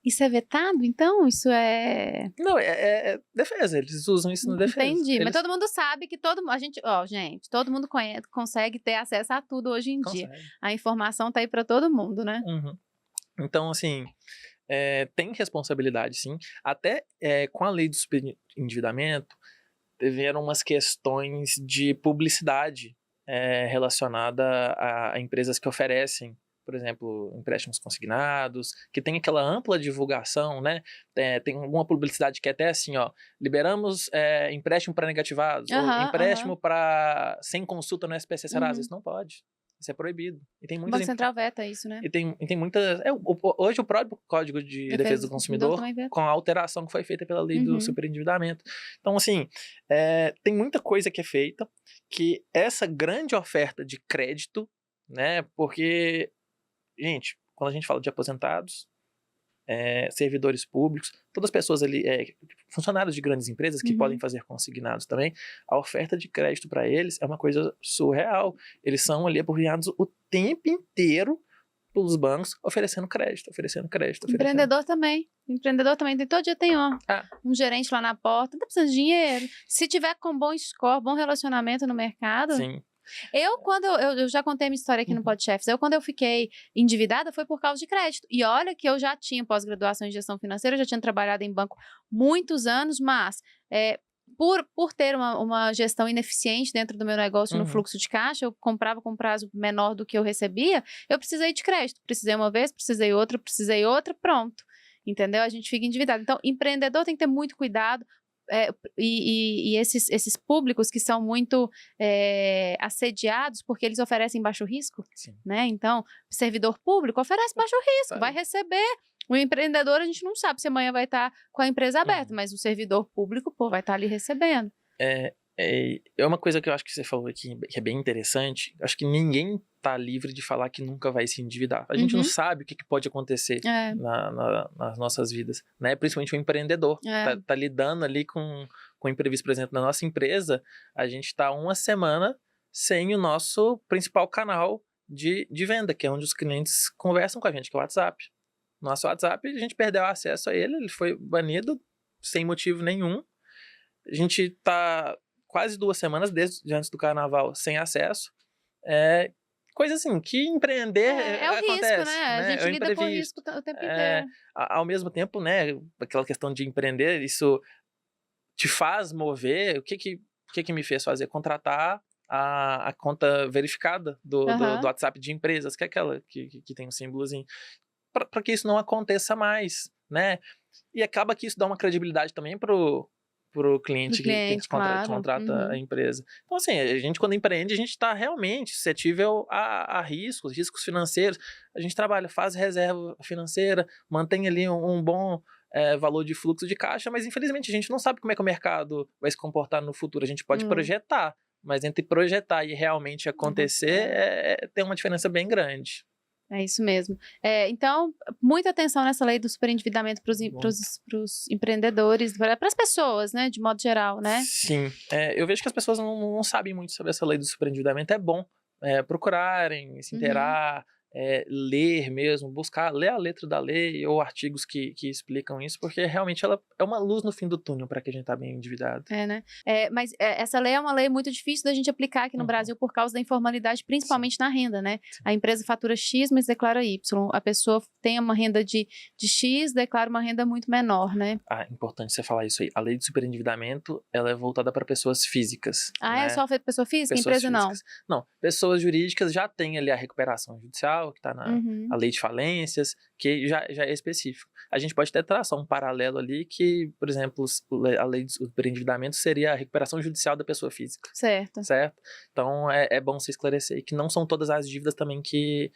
[SPEAKER 1] Isso é vetado, então? Isso é...
[SPEAKER 2] Não, é defesa, eles usam isso na defesa.
[SPEAKER 1] Entendi, mas todo mundo sabe que todo mundo consegue ter acesso a tudo hoje em dia. A informação tá aí para todo mundo, né?
[SPEAKER 2] Então, assim, tem responsabilidade, sim. Até com a lei do superendividamento, tiveram umas questões de publicidade relacionada a empresas que oferecem, por exemplo, empréstimos consignados, que tem aquela ampla divulgação, né? Tem alguma publicidade que é até assim, ó, liberamos empréstimo para negativados, ou empréstimo para sem consulta no SPC Serasa. Isso não pode. Isso é proibido. E tem
[SPEAKER 1] O
[SPEAKER 2] muitas
[SPEAKER 1] Banco Central veta isso, né?
[SPEAKER 2] E tem muitas... hoje o próprio Código de Defesa do Consumidor, com a alteração que foi feita pela lei do superendividamento. Então, assim, tem muita coisa que é feita, que essa grande oferta de crédito, né? Porque... Gente, quando a gente fala de aposentados, servidores públicos, todas as pessoas ali, funcionários de grandes empresas que podem fazer consignados também, a oferta de crédito para eles é uma coisa surreal. Eles são ali aporreados o tempo inteiro pelos bancos oferecendo crédito.
[SPEAKER 1] Empreendedor também tem, todo dia tem um gerente lá na porta, tá precisando de dinheiro. Se tiver com bom score, bom relacionamento no mercado...
[SPEAKER 2] Sim.
[SPEAKER 1] Quando eu já contei a minha história aqui no PodChefs, quando eu fiquei endividada foi por causa de crédito. E olha que eu já tinha pós-graduação em gestão financeira, eu já tinha trabalhado em banco muitos anos, mas por ter uma gestão ineficiente dentro do meu negócio no fluxo de caixa, eu comprava com prazo menor do que eu recebia, eu precisei de crédito. Precisei uma vez, precisei outra, pronto. Entendeu? A gente fica endividado. Então, empreendedor tem que ter muito cuidado. E esses públicos que são muito assediados porque eles oferecem baixo risco, né? Então, o servidor público oferece baixo risco, vai receber. O empreendedor, a gente não sabe se amanhã vai estar com a empresa aberta, mas o servidor público, vai estar ali recebendo.
[SPEAKER 2] É uma coisa que eu acho que você falou aqui, que é bem interessante. Acho que ninguém tá livre de falar que nunca vai se endividar. A gente não sabe o que pode acontecer nas nossas vidas, né? Principalmente o empreendedor. Tá lidando ali com o imprevisto. Por exemplo, na nossa empresa, a gente tá uma semana sem o nosso principal canal de venda, que é onde os clientes conversam com a gente, que é o WhatsApp. Nosso WhatsApp, a gente perdeu acesso a ele foi banido sem motivo nenhum. A gente tá quase 2 semanas desde antes do carnaval sem acesso. Coisa assim, que empreender
[SPEAKER 1] o
[SPEAKER 2] acontece,
[SPEAKER 1] risco, né? A gente lida com risco o tempo inteiro.
[SPEAKER 2] Ao mesmo tempo, né, aquela questão de empreender, isso te faz mover. O que me fez fazer? Contratar a conta verificada do WhatsApp de empresas, que é aquela que tem um símbolozinho, para que isso não aconteça mais, né? E acaba que isso dá uma credibilidade também pro cliente que contrata a empresa. Então, assim, a gente quando empreende, a gente está realmente suscetível a riscos financeiros. A gente trabalha, faz reserva financeira, mantém ali um bom valor de fluxo de caixa, mas infelizmente a gente não sabe como é que o mercado vai se comportar no futuro. A gente pode projetar, mas entre projetar e realmente acontecer, tem uma diferença bem grande.
[SPEAKER 1] É isso mesmo. Então, muita atenção nessa lei do superendividamento para os empreendedores, para as pessoas, né, de modo geral, né?
[SPEAKER 2] Sim. Eu vejo que as pessoas não sabem muito sobre essa lei do superendividamento. É bom procurarem, se inteirar, ler mesmo, ler a letra da lei ou artigos que explicam isso, porque realmente ela é uma luz no fim do túnel para que a gente tá bem endividado.
[SPEAKER 1] Né? Mas essa lei é uma lei muito difícil da gente aplicar aqui no Brasil por causa da informalidade, principalmente na renda, né? Sim. A empresa fatura X, mas declara Y. A pessoa tem uma renda de X, declara uma renda muito menor, né?
[SPEAKER 2] Importante você falar isso aí. A lei de superendividamento, ela é voltada para pessoas físicas.
[SPEAKER 1] Né? É só pessoa física?
[SPEAKER 2] Pessoas
[SPEAKER 1] empresa
[SPEAKER 2] físicas. Não, pessoas jurídicas já têm ali a recuperação judicial, que está na a lei de falências, que já é específico. A gente pode até traçar um paralelo ali que, por exemplo, a lei do superendividamento seria a recuperação judicial da pessoa física.
[SPEAKER 1] Certo.
[SPEAKER 2] Então, é bom se esclarecer e que não são todas as dívidas também que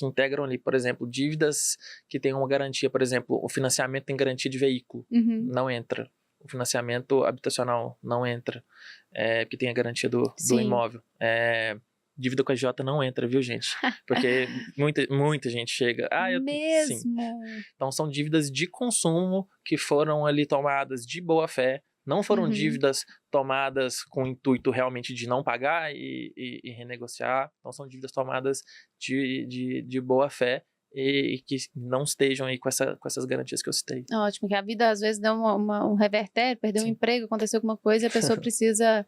[SPEAKER 2] integram ali, por exemplo, dívidas que têm uma garantia, por exemplo, o financiamento tem garantia de veículo, não entra. O financiamento habitacional não entra, porque tem a garantia do imóvel. Dívida com a agiota não entra, viu, gente? Porque muita gente chega...
[SPEAKER 1] Mesmo?
[SPEAKER 2] Sim. Então, são dívidas de consumo que foram ali tomadas de boa fé, não foram dívidas tomadas com o intuito realmente de não pagar e renegociar. Então, são dívidas tomadas de boa fé e que não estejam aí com essas garantias que eu citei.
[SPEAKER 1] Ótimo, que a vida às vezes deu um revertério, perdeu um emprego, aconteceu alguma coisa e a pessoa precisa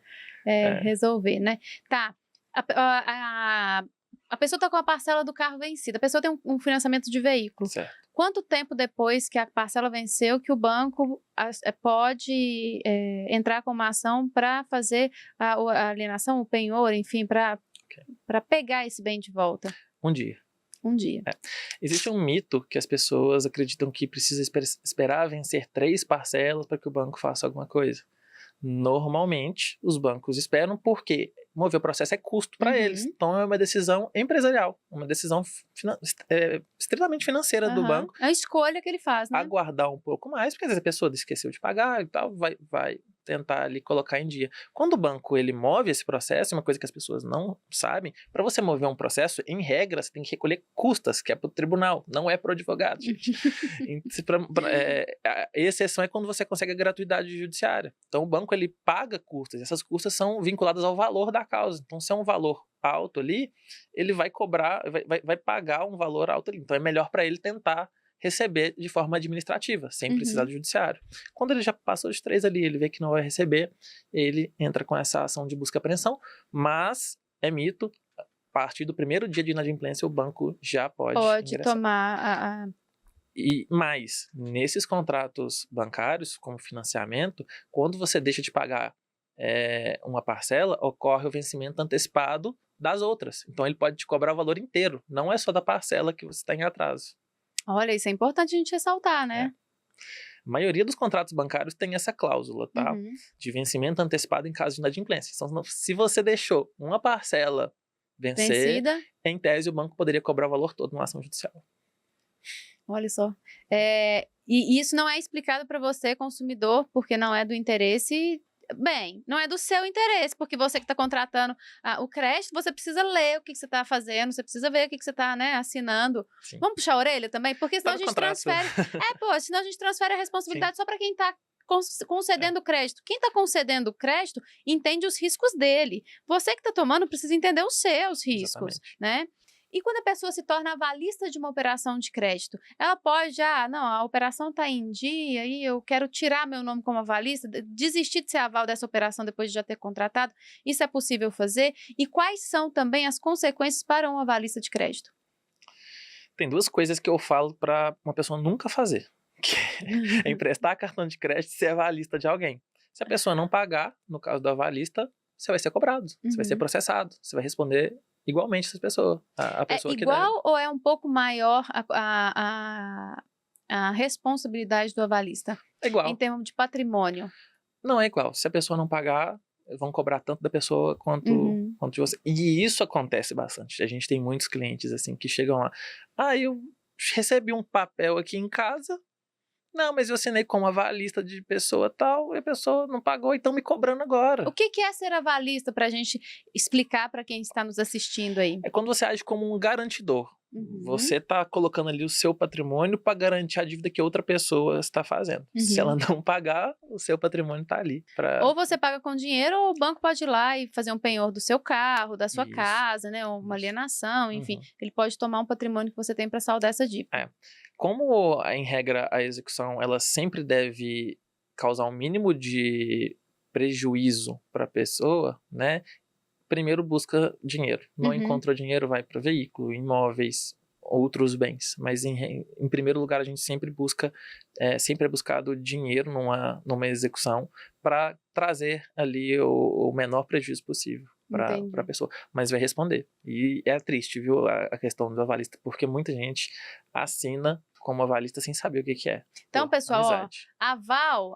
[SPEAKER 1] resolver, né? Tá. A pessoa está com a parcela do carro vencida, a pessoa tem um financiamento de veículo.
[SPEAKER 2] Certo.
[SPEAKER 1] Quanto tempo depois que a parcela venceu que o banco pode entrar com uma ação para fazer a alienação, o penhor, enfim, para pegar esse bem de volta?
[SPEAKER 2] Um dia. Existe um mito que as pessoas acreditam que precisa esperar vencer 3 parcelas para que o banco faça alguma coisa. Normalmente, os bancos esperam porque mover o processo é custo para eles. Então, é uma decisão empresarial, uma decisão estritamente financeira do banco.
[SPEAKER 1] É a escolha que ele faz, né?
[SPEAKER 2] Aguardar um pouco mais, porque às vezes a pessoa esqueceu de pagar e tal, vai tentar ali colocar em dia. Quando o banco ele move esse processo, uma coisa que as pessoas não sabem, para você mover um processo, em regra, você tem que recolher custas, que é para o tribunal, não é para o advogado, gente. A exceção é quando você consegue a gratuidade judiciária. Então o banco ele paga custas, e essas custas são vinculadas ao valor da causa. Então se é um valor alto ali, ele vai cobrar, vai pagar um valor alto ali. Então é melhor para ele tentar receber de forma administrativa, sem precisar do judiciário. Quando ele já passou os 3 ali, ele vê que não vai receber, ele entra com essa ação de busca e apreensão, mas é mito, a partir do primeiro dia de inadimplência, o banco já pode ingressar.
[SPEAKER 1] Tomar
[SPEAKER 2] E mais, nesses contratos bancários, como financiamento, quando você deixa de pagar uma parcela, ocorre o vencimento antecipado das outras. Então ele pode te cobrar o valor inteiro, não é só da parcela que você está em atraso.
[SPEAKER 1] Olha, isso é importante a gente ressaltar, né?
[SPEAKER 2] A maioria dos contratos bancários tem essa cláusula, tá? De vencimento antecipado em caso de inadimplência. Então, se você deixou uma parcela vencida, em tese o banco poderia cobrar o valor todo numa ação judicial.
[SPEAKER 1] Olha só. E isso não é explicado para você, consumidor, porque não é do interesse... Bem, não é do seu interesse, porque você que está contratando o crédito, você precisa ler o que você está fazendo, você precisa ver o que você está, né, assinando.
[SPEAKER 2] Sim.
[SPEAKER 1] Vamos puxar a orelha também? Porque senão a gente transfere... senão a gente transfere a responsabilidade só para quem está concedendo o crédito. Quem está concedendo o crédito entende os riscos dele. Você que está tomando precisa entender os seus riscos, né? E quando a pessoa se torna avalista de uma operação de crédito, ela pode, não, a operação está em dia e eu quero tirar meu nome como avalista, desistir de ser aval dessa operação depois de já ter contratado. Isso é possível fazer? E quais são também as consequências para um avalista de crédito?
[SPEAKER 2] Tem 2 coisas que eu falo para uma pessoa nunca fazer, que é emprestar cartão de crédito e ser avalista de alguém. Se a pessoa não pagar, no caso do avalista, você vai ser cobrado, você vai ser processado, você vai responder igualmente essa pessoa. A pessoa que
[SPEAKER 1] igual ou é um pouco maior a responsabilidade do avalista?
[SPEAKER 2] É igual.
[SPEAKER 1] Em termos de patrimônio?
[SPEAKER 2] Não é igual. Se a pessoa não pagar, vão cobrar tanto da pessoa quanto de você. E isso acontece bastante. A gente tem muitos clientes assim que chegam lá. Eu recebi um papel aqui em casa Não, mas eu assinei como avalista de pessoa tal, e a pessoa não pagou e estão me cobrando agora.
[SPEAKER 1] O que é ser avalista, para a gente explicar para quem está nos assistindo aí?
[SPEAKER 2] É quando você age como um garantidor. Você está colocando ali o seu patrimônio para garantir a dívida que outra pessoa está fazendo. Se ela não pagar, o seu patrimônio está ali.
[SPEAKER 1] Ou você paga com dinheiro, ou o banco pode ir lá e fazer um penhor do seu carro, da sua casa, né? Ou uma alienação, enfim. Ele pode tomar um patrimônio que você tem para saldar essa dívida.
[SPEAKER 2] Como, em regra, a execução ela sempre deve causar um mínimo de prejuízo para a pessoa, né? Primeiro busca dinheiro. Não encontra dinheiro, vai para veículo, imóveis, outros bens. Mas em primeiro lugar a gente sempre busca, sempre é buscado dinheiro numa execução para trazer ali o menor prejuízo possível para a pessoa. Mas vai responder. E é triste, viu, a questão do avalista, porque muita gente assina como avalista sem saber o que é.
[SPEAKER 1] Então, pessoal,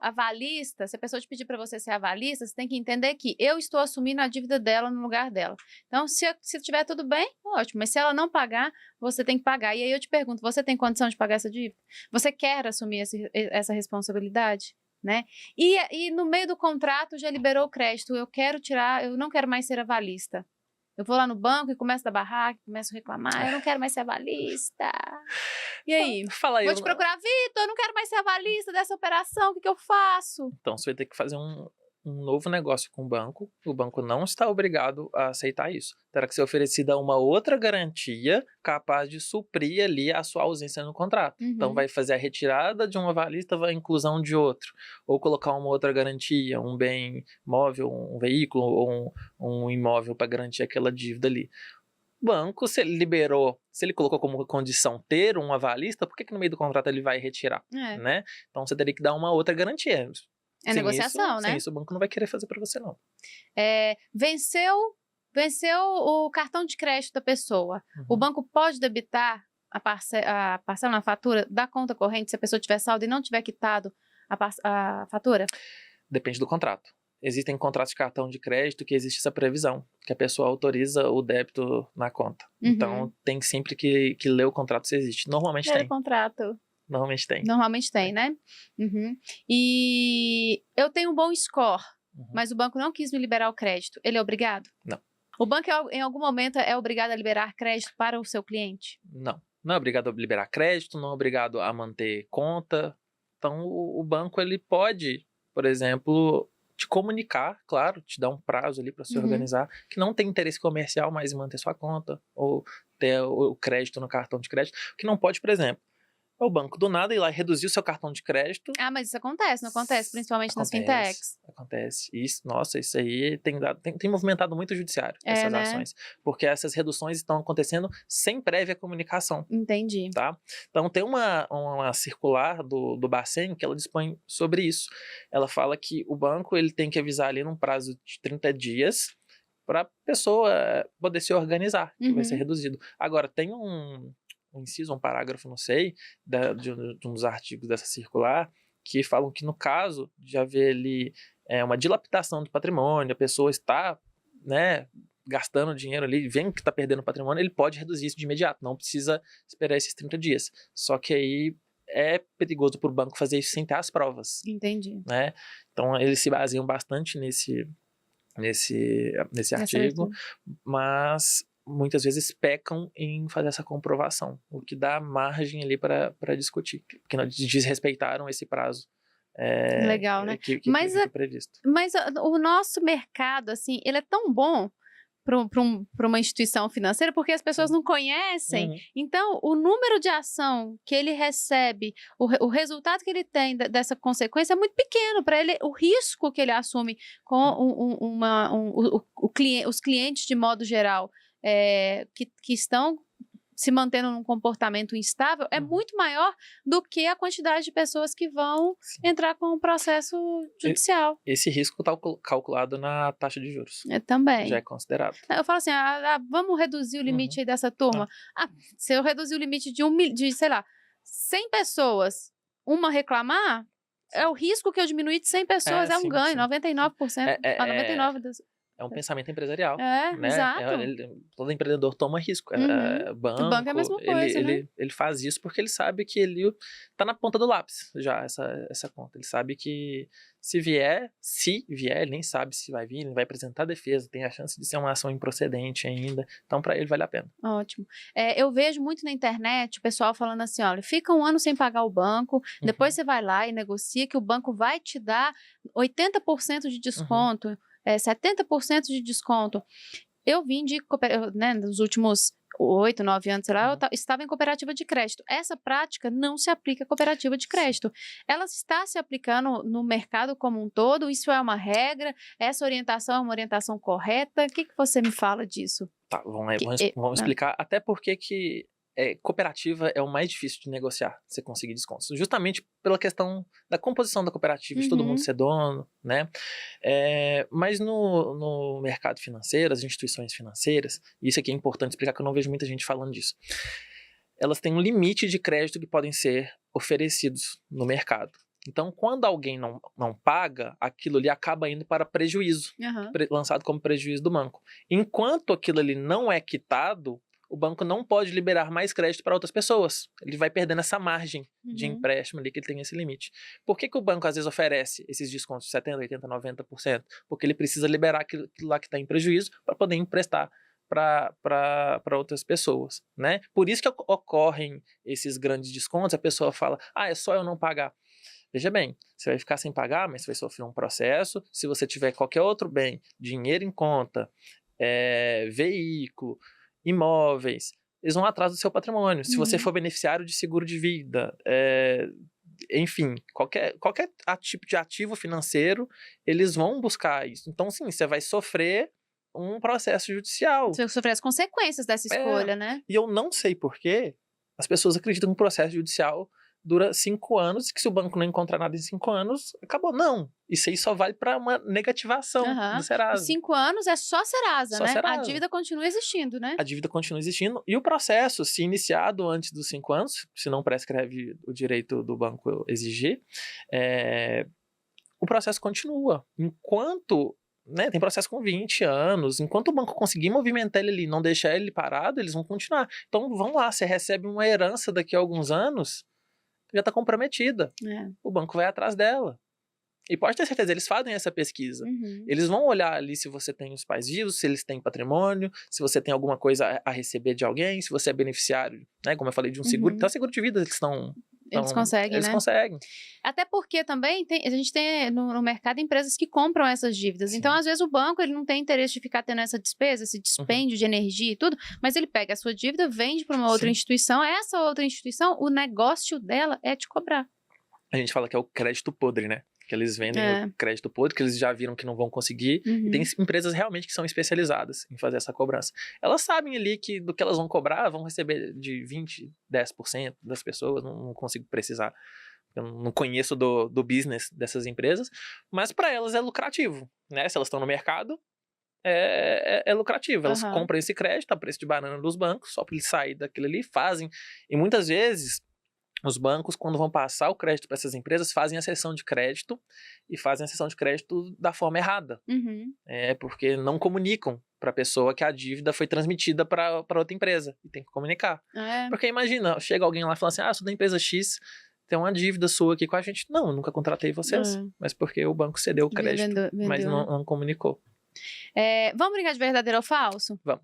[SPEAKER 1] avalista, se a pessoa te pedir para você ser avalista, você tem que entender que eu estou assumindo a dívida dela no lugar dela. Então, se tiver tudo bem, ótimo. Mas se ela não pagar, você tem que pagar. E aí eu te pergunto, você tem condição de pagar essa dívida? Você quer assumir essa responsabilidade? Né? E no meio do contrato já liberou o crédito. Eu não quero mais ser avalista. Eu vou lá no banco e começo a dar barraca, começo a reclamar, eu não quero mais ser avalista. E aí?
[SPEAKER 2] Fala aí.
[SPEAKER 1] Vou te procurar, Vitor, eu não quero mais ser avalista dessa operação, o que eu faço?
[SPEAKER 2] Então, você vai ter que fazer um novo negócio com o banco não está obrigado a aceitar isso. Terá que ser oferecida uma outra garantia capaz de suprir ali a sua ausência no contrato. Então, vai fazer a retirada de um avalista, vai a inclusão de outro. Ou colocar uma outra garantia, um bem móvel, um veículo ou um imóvel para garantir aquela dívida ali. O banco, se ele colocou como condição ter um avalista, por que no meio do contrato ele vai retirar? Né? Então, você teria que dar uma outra garantia.
[SPEAKER 1] É negociação, né?
[SPEAKER 2] Sem isso, o banco não vai querer fazer para você, não.
[SPEAKER 1] Venceu o cartão de crédito da pessoa. O banco pode debitar a parcela na fatura da conta corrente se a pessoa tiver saldo e não tiver quitado a fatura?
[SPEAKER 2] Depende do contrato. Existem contratos de cartão de crédito que existe essa previsão, que a pessoa autoriza o débito na conta. Então, tem sempre que ler o contrato se existe. Normalmente tem.
[SPEAKER 1] O contrato.
[SPEAKER 2] Normalmente tem,
[SPEAKER 1] né? E eu tenho um bom score, mas o banco não quis me liberar o crédito. Ele é obrigado?
[SPEAKER 2] Não.
[SPEAKER 1] O banco, em algum momento, é obrigado a liberar crédito para o seu cliente?
[SPEAKER 2] Não. Não é obrigado a liberar crédito, não é obrigado a manter conta. Então, o banco ele pode, por exemplo, te comunicar, claro, te dar um prazo ali para se organizar, que não tem interesse comercial mais em manter sua conta ou ter o crédito no cartão de crédito. O que não pode, por exemplo, o banco do nada ir lá e reduzir o seu cartão de crédito.
[SPEAKER 1] Mas isso acontece, não acontece? Principalmente nas fintechs.
[SPEAKER 2] Acontece. Isso aí tem movimentado muito o judiciário, essas ações. Porque essas reduções estão acontecendo sem prévia comunicação.
[SPEAKER 1] Entendi.
[SPEAKER 2] Tá? Então tem uma circular do Bacen que ela dispõe sobre isso. Ela fala que o banco ele tem que avisar ali num prazo de 30 dias para a pessoa poder se organizar, que vai ser reduzido. Agora, tem um inciso, um parágrafo, não sei, de um dos artigos dessa circular, que falam que no caso de haver ali uma dilapidação do patrimônio, a pessoa está, né, gastando dinheiro ali, vendo que está perdendo patrimônio, ele pode reduzir isso de imediato, não precisa esperar esses 30 dias. Só que aí é perigoso para o banco fazer isso sem ter as provas.
[SPEAKER 1] Entendi.
[SPEAKER 2] Né? Então, eles se baseiam bastante nesse artigo, mas muitas vezes pecam em fazer essa comprovação, o que dá margem ali para discutir, porque não desrespeitaram esse prazo.
[SPEAKER 1] Legal, né?
[SPEAKER 2] Que previsto.
[SPEAKER 1] Mas o nosso mercado, assim, ele é tão bom para uma instituição financeira porque as pessoas não conhecem. Então, o número de ação que ele recebe, o resultado que ele tem dessa consequência é muito pequeno para ele. O risco que ele assume com os clientes de modo geral que estão se mantendo num comportamento instável é muito maior do que a quantidade de pessoas que vão entrar com um processo judicial.
[SPEAKER 2] Esse risco está calculado na taxa de juros.
[SPEAKER 1] Também.
[SPEAKER 2] Já é considerado.
[SPEAKER 1] Eu falo assim, vamos reduzir o limite aí dessa turma. Se eu reduzir o limite de, sei lá, 100 pessoas, uma reclamar, o risco que eu diminuir de 100 pessoas é um ganho, 99%. 99%
[SPEAKER 2] É um pensamento empresarial, né?
[SPEAKER 1] Exato.
[SPEAKER 2] Todo empreendedor toma risco.
[SPEAKER 1] Uhum. O banco é a mesma coisa, né?
[SPEAKER 2] Ele faz isso porque ele sabe que ele tá na ponta do lápis já, essa conta. Ele sabe que se vier, ele nem sabe se vai vir, ele vai apresentar defesa, tem a chance de ser uma ação improcedente ainda. Então, para ele, vale a pena.
[SPEAKER 1] Ótimo. Eu vejo muito na internet o pessoal falando assim, olha, fica um ano sem pagar o banco, depois você vai lá e negocia que o banco vai te dar 80% de desconto, 70% de desconto. Eu vim né, nos últimos 8, 9 anos, sei lá, eu estava em cooperativa de crédito. Essa prática não se aplica à cooperativa de crédito. Ela está se aplicando no mercado como um todo? Isso é uma regra? Essa orientação é uma orientação correta? O que você me fala disso?
[SPEAKER 2] Tá, vamos explicar até porque que cooperativa é o mais difícil de negociar, você conseguir descontos. Justamente pela questão da composição da cooperativa, de todo mundo ser dono, né? Mas no mercado financeiro, as instituições financeiras, e isso aqui é importante explicar que eu não vejo muita gente falando disso, elas têm um limite de crédito que podem ser oferecidos no mercado. Então, quando alguém não paga, aquilo ali acaba indo para prejuízo, lançado como prejuízo do banco. Enquanto aquilo ali não é quitado, o banco não pode liberar mais crédito para outras pessoas. Ele vai perdendo essa margem de empréstimo ali, que ele tem esse limite. Por que o banco às vezes oferece esses descontos de 70%, 80%, 90%? Porque ele precisa liberar aquilo lá que está em prejuízo para poder emprestar para outras pessoas, né? Por isso que ocorrem esses grandes descontos, a pessoa fala, é só eu não pagar. Veja bem, você vai ficar sem pagar, mas você vai sofrer um processo. Se você tiver qualquer outro bem, dinheiro em conta, veículo, imóveis, eles vão atrás do seu patrimônio. Se você for beneficiário de seguro de vida, enfim, qualquer tipo de ativo financeiro, eles vão buscar isso. Então, sim, você vai sofrer um processo judicial.
[SPEAKER 1] Você vai sofrer as consequências dessa escolha, né?
[SPEAKER 2] E eu não sei por que as pessoas acreditam que o processo judicial dura 5 anos, e que se o banco não encontrar nada em 5 anos, acabou. Não. Isso aí só vale para uma negativação do Serasa.
[SPEAKER 1] 5 anos é só Serasa, né?
[SPEAKER 2] Serasa.
[SPEAKER 1] A dívida continua existindo, né?
[SPEAKER 2] A dívida continua existindo. E o processo, se iniciado antes dos 5 anos, se não prescreve o direito do banco exigir, o processo continua. Enquanto... Né, tem processo com 20 anos. Enquanto o banco conseguir movimentar ele ali, não deixar ele parado, eles vão continuar. Então, vamos lá, você recebe uma herança daqui a alguns anos, já está comprometida. O banco vai atrás dela. E pode ter certeza, eles fazem essa pesquisa. Eles vão olhar ali se você tem os pais vivos, se eles têm patrimônio, se você tem alguma coisa a receber de alguém, se você é beneficiário, né, como eu falei, de um seguro. Então, seguro de vida
[SPEAKER 1] eles conseguem,
[SPEAKER 2] eles
[SPEAKER 1] né?
[SPEAKER 2] conseguem.
[SPEAKER 1] Até porque também a gente tem no mercado empresas que compram essas dívidas. Sim. Então, às vezes, o banco ele não tem interesse de ficar tendo essa despesa, esse dispêndio de energia e tudo, mas ele pega a sua dívida, vende para uma outra instituição. Essa outra instituição, o negócio dela é te cobrar.
[SPEAKER 2] A gente fala que é o crédito podre, né? Que eles vendem o crédito podre, que eles já viram que não vão conseguir. E tem empresas realmente que são especializadas em fazer essa cobrança. Elas sabem ali que do que elas vão cobrar, vão receber de 20%, 10% das pessoas. Não consigo precisar. Eu não conheço do business dessas empresas. Mas para elas é lucrativo, né? Se elas estão no mercado, é lucrativo. Elas compram esse crédito a preço de banana dos bancos, só para eles saírem daquilo ali, fazem. E muitas vezes... Os bancos, quando vão passar o crédito para essas empresas, fazem a cessão de crédito e fazem a cessão de crédito da forma errada. Porque não comunicam para a pessoa que a dívida foi transmitida para outra empresa. E tem que comunicar. Porque imagina, chega alguém lá e fala assim, sou da empresa X, tem uma dívida sua aqui com a gente. Não, eu nunca contratei vocês. Mas porque o banco cedeu o crédito, vendeu, mas não comunicou.
[SPEAKER 1] Vamos brincar de verdadeiro ou falso?
[SPEAKER 2] Vamos.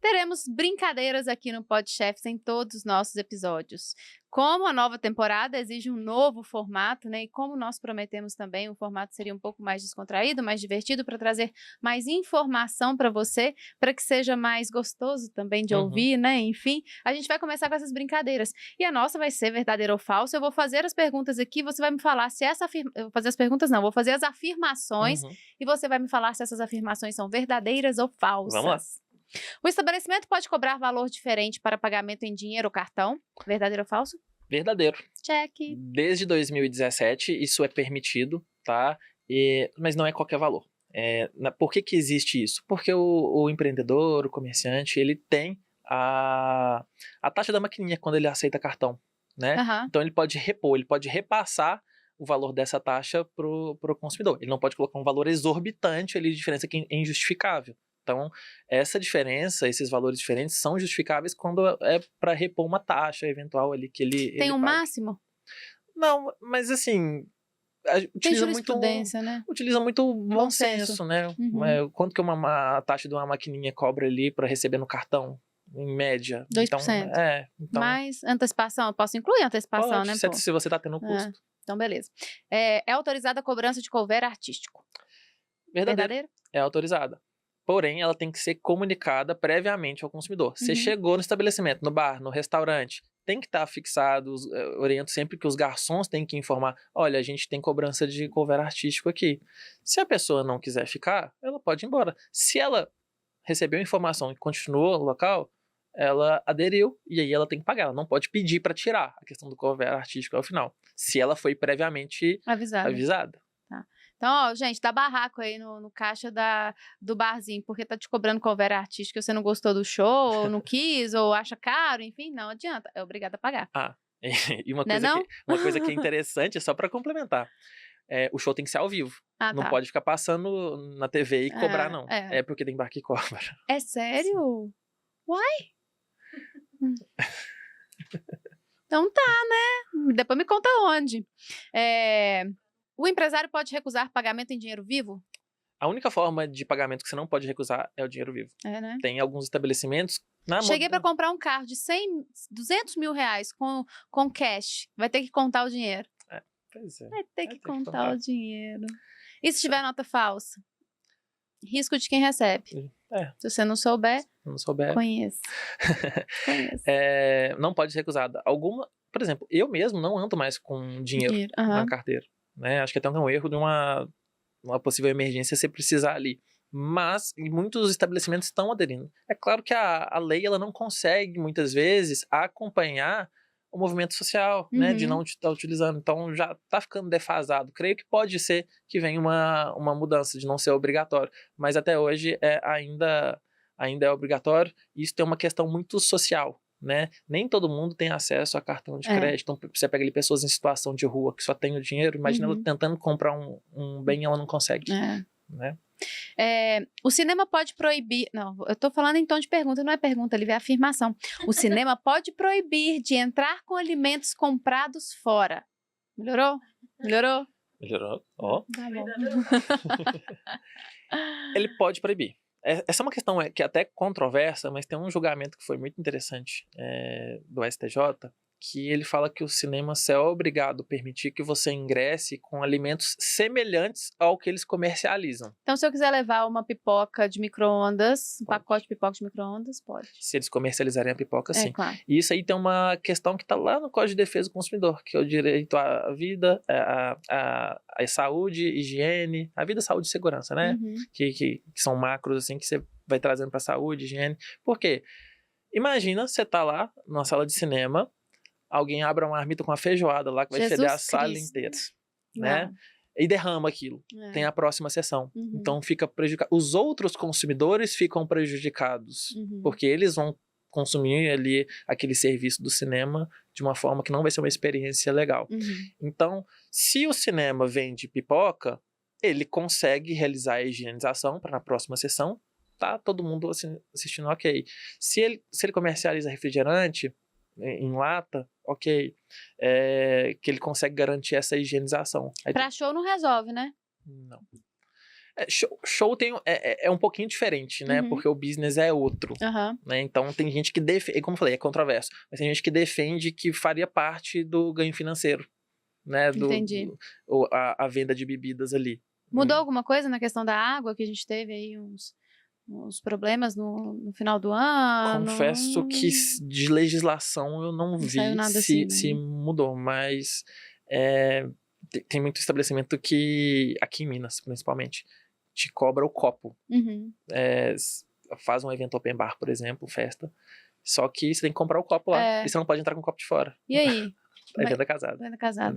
[SPEAKER 1] Teremos brincadeiras aqui no PodChefs em todos os nossos episódios. Como a nova temporada exige um novo formato, né? E como nós prometemos também, o formato seria um pouco mais descontraído, mais divertido, para trazer mais informação para você, para que seja mais gostoso também de ouvir, né? Enfim, a gente vai começar com essas brincadeiras. E a nossa vai ser verdadeiro ou falso. Eu vou fazer as perguntas aqui, você vai me falar se essa Eu vou fazer as perguntas, não, vou fazer as afirmações e você vai me falar se essas afirmações são verdadeiras ou falsas.
[SPEAKER 2] Vamos lá.
[SPEAKER 1] O estabelecimento pode cobrar valor diferente para pagamento em dinheiro ou cartão? Verdadeiro ou falso?
[SPEAKER 2] Verdadeiro.
[SPEAKER 1] Check.
[SPEAKER 2] Desde 2017, isso é permitido, tá? Mas não é qualquer valor. Por que existe isso? Porque o empreendedor, o comerciante, ele tem a taxa da maquininha quando ele aceita cartão, né? Então ele pode repor, ele pode repassar o valor dessa taxa pro consumidor. Ele não pode colocar um valor exorbitante ali de diferença que é injustificável. Então, essa diferença, esses valores diferentes são justificáveis quando é para repor uma taxa eventual ali que ele
[SPEAKER 1] Tem um
[SPEAKER 2] pague.
[SPEAKER 1] máximo?
[SPEAKER 2] Não, mas assim,
[SPEAKER 1] Tem
[SPEAKER 2] utiliza muito,
[SPEAKER 1] jurisprudência, né?
[SPEAKER 2] utiliza muito bom
[SPEAKER 1] senso.
[SPEAKER 2] senso, né?
[SPEAKER 1] Uhum.
[SPEAKER 2] Quanto que a taxa de uma maquininha cobra ali para receber no cartão, em média?
[SPEAKER 1] 2%.
[SPEAKER 2] Então
[SPEAKER 1] Mas antecipação, eu posso incluir antecipação,
[SPEAKER 2] pode,
[SPEAKER 1] né,
[SPEAKER 2] se,
[SPEAKER 1] pô?
[SPEAKER 2] se você tá tendo custo.
[SPEAKER 1] Então, beleza. É autorizada a cobrança de cover artístico.
[SPEAKER 2] Verdadeiro.
[SPEAKER 1] Verdadeiro?
[SPEAKER 2] É autorizada. Porém, ela tem que ser comunicada previamente ao consumidor. Você
[SPEAKER 1] Uhum.
[SPEAKER 2] chegou no estabelecimento, no bar, no restaurante, tem que estar fixado, oriento sempre que os garçons têm que informar, olha, a gente tem cobrança de cover artístico aqui. Se a pessoa não quiser ficar, ela pode ir embora. Se ela recebeu a informação e continuou no local, ela aderiu e aí ela tem que pagar. Ela não pode pedir para tirar a questão do cover artístico ao final, se ela foi previamente avisada.
[SPEAKER 1] Tá. Então, ó, gente, dá barraco aí no caixa do barzinho, porque tá te cobrando cover artístico e você não gostou do show, ou não quis, ou acha caro, enfim, não adianta. É obrigado a pagar.
[SPEAKER 2] E uma
[SPEAKER 1] Né
[SPEAKER 2] coisa,
[SPEAKER 1] não?
[SPEAKER 2] uma coisa que é interessante, só para complementar, o show tem que ser ao vivo. Não
[SPEAKER 1] Tá.
[SPEAKER 2] pode ficar passando na TV e cobrar, não. É porque tem bar que cobra.
[SPEAKER 1] É sério? Uai? Então tá, né? Depois me conta onde. O empresário pode recusar pagamento em dinheiro vivo?
[SPEAKER 2] A única forma de pagamento que você não pode recusar é o dinheiro vivo.
[SPEAKER 1] Né?
[SPEAKER 2] Tem alguns estabelecimentos...
[SPEAKER 1] Cheguei para comprar um carro de 200 mil reais com cash. Vai ter que contar o dinheiro.
[SPEAKER 2] Pois é.
[SPEAKER 1] Vai ter que contar o dinheiro. E se tiver nota falsa? Risco de quem recebe. Se você não souber, conheça.
[SPEAKER 2] Não pode ser recusada. Por exemplo, eu mesmo não ando mais com dinheiro na carteira. Né? Acho que até é um erro de uma possível emergência você precisar ali. Mas muitos estabelecimentos estão aderindo. É claro que a lei ela não consegue, muitas vezes, acompanhar o movimento social, né, de não estar utilizando. Então, já está ficando defasado. Creio que pode ser que venha uma mudança de não ser obrigatório. Mas até hoje ainda é obrigatório. E isso tem uma questão muito social. Né? Nem todo mundo tem acesso a cartão de crédito. Então, você pega ali pessoas em situação de rua que só tem o dinheiro. Imagina ela tentando comprar um bem e ela não consegue. Né?
[SPEAKER 1] O cinema pode proibir... Não, eu tô falando em tom de pergunta, não é pergunta, ele é afirmação. O cinema pode proibir de entrar com alimentos comprados fora. Melhorou? Melhorou?
[SPEAKER 2] Melhorou. Ó.
[SPEAKER 1] Tá bom.
[SPEAKER 2] Ele pode proibir. Essa é uma questão que é até controversa, mas tem um julgamento que foi muito interessante do STJ, que ele fala que o cinema é obrigado a permitir que você ingresse com alimentos semelhantes ao que eles comercializam.
[SPEAKER 1] Então, se eu quiser levar uma pipoca de micro-ondas, um pacote de pipoca de micro-ondas, pode.
[SPEAKER 2] Se eles comercializarem a pipoca, sim.
[SPEAKER 1] Claro.
[SPEAKER 2] E isso aí tem uma questão que está lá no Código de Defesa do Consumidor, que é o direito à vida, à saúde, higiene, à vida, saúde e segurança, né? Que são macros, assim, que você vai trazendo para saúde, higiene. Por quê? Imagina, você tá lá, numa sala de cinema, alguém abre uma marmita com uma feijoada lá, que vai feder a sala inteira, né? E derrama aquilo. Tem a próxima sessão. Então, fica prejudicado. Os outros consumidores ficam prejudicados, porque eles vão consumir ali aquele serviço do cinema de uma forma que não vai ser uma experiência legal. Então, se o cinema vende pipoca, ele consegue realizar a higienização para na próxima sessão, tá todo mundo assistindo ok. Se ele comercializa refrigerante em lata, ok, que ele consegue garantir essa higienização.
[SPEAKER 1] Pra show não resolve, né?
[SPEAKER 2] Não. Show é um pouquinho diferente, né? Porque o business é outro. Né? Então tem gente que defende, como eu falei, é controverso, mas tem gente que defende que faria parte do ganho financeiro, né?
[SPEAKER 1] Entendi.
[SPEAKER 2] A venda de bebidas ali.
[SPEAKER 1] Mudou alguma coisa na questão da água, que a gente teve aí uns problemas no final do ano?
[SPEAKER 2] Confesso que de legislação eu não vi
[SPEAKER 1] nada
[SPEAKER 2] se mudou, mas tem muito estabelecimento que, aqui em Minas principalmente, te cobra o copo. Faz um evento open bar, por exemplo, festa, só que você tem que comprar o copo lá, e você não pode entrar com o copo de fora.
[SPEAKER 1] E aí?
[SPEAKER 2] É venda casada.
[SPEAKER 1] Venda casada.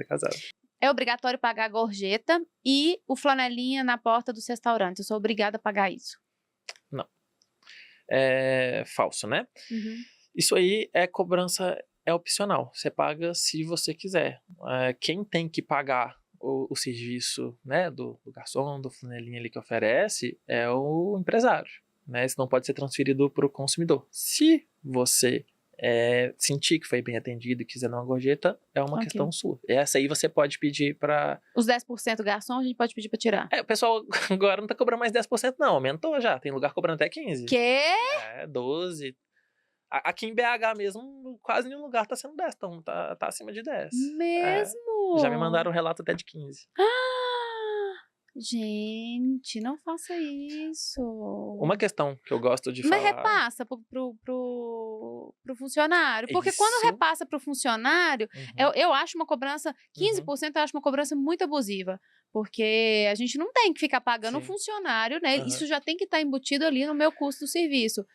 [SPEAKER 1] É obrigatório pagar a gorjeta e o flanelinha na porta dos restaurantes. Eu sou obrigada a pagar isso.
[SPEAKER 2] Não. É falso, né? Isso aí cobrança, é opcional. Você paga se você quiser. Quem tem que pagar o serviço, né, do garçom, do flanelinha ali que oferece, é o empresário, né? Isso não pode ser transferido para o consumidor. Se você sentir que foi bem atendido e quiser dar uma gorjeta, é uma questão sua. Essa aí você pode pedir para...
[SPEAKER 1] Os 10% garçom, a gente pode pedir para tirar.
[SPEAKER 2] O pessoal agora não tá cobrando mais 10% não, aumentou já. Tem lugar cobrando até 15%.
[SPEAKER 1] Quê?
[SPEAKER 2] 12%. Aqui em BH mesmo, quase nenhum lugar tá sendo 10%, então tá acima de 10%.
[SPEAKER 1] Mesmo?
[SPEAKER 2] Já me mandaram um relato até de 15%.
[SPEAKER 1] Gente, não faça isso.
[SPEAKER 2] Uma questão que eu gosto de falar...
[SPEAKER 1] Mas repassa pro funcionário. Porque quando repassa pro funcionário, eu acho uma cobrança, 15% eu acho uma cobrança muito abusiva. Porque a gente não tem que ficar pagando o funcionário, né? Isso já tem que estar embutido ali no meu custo do serviço.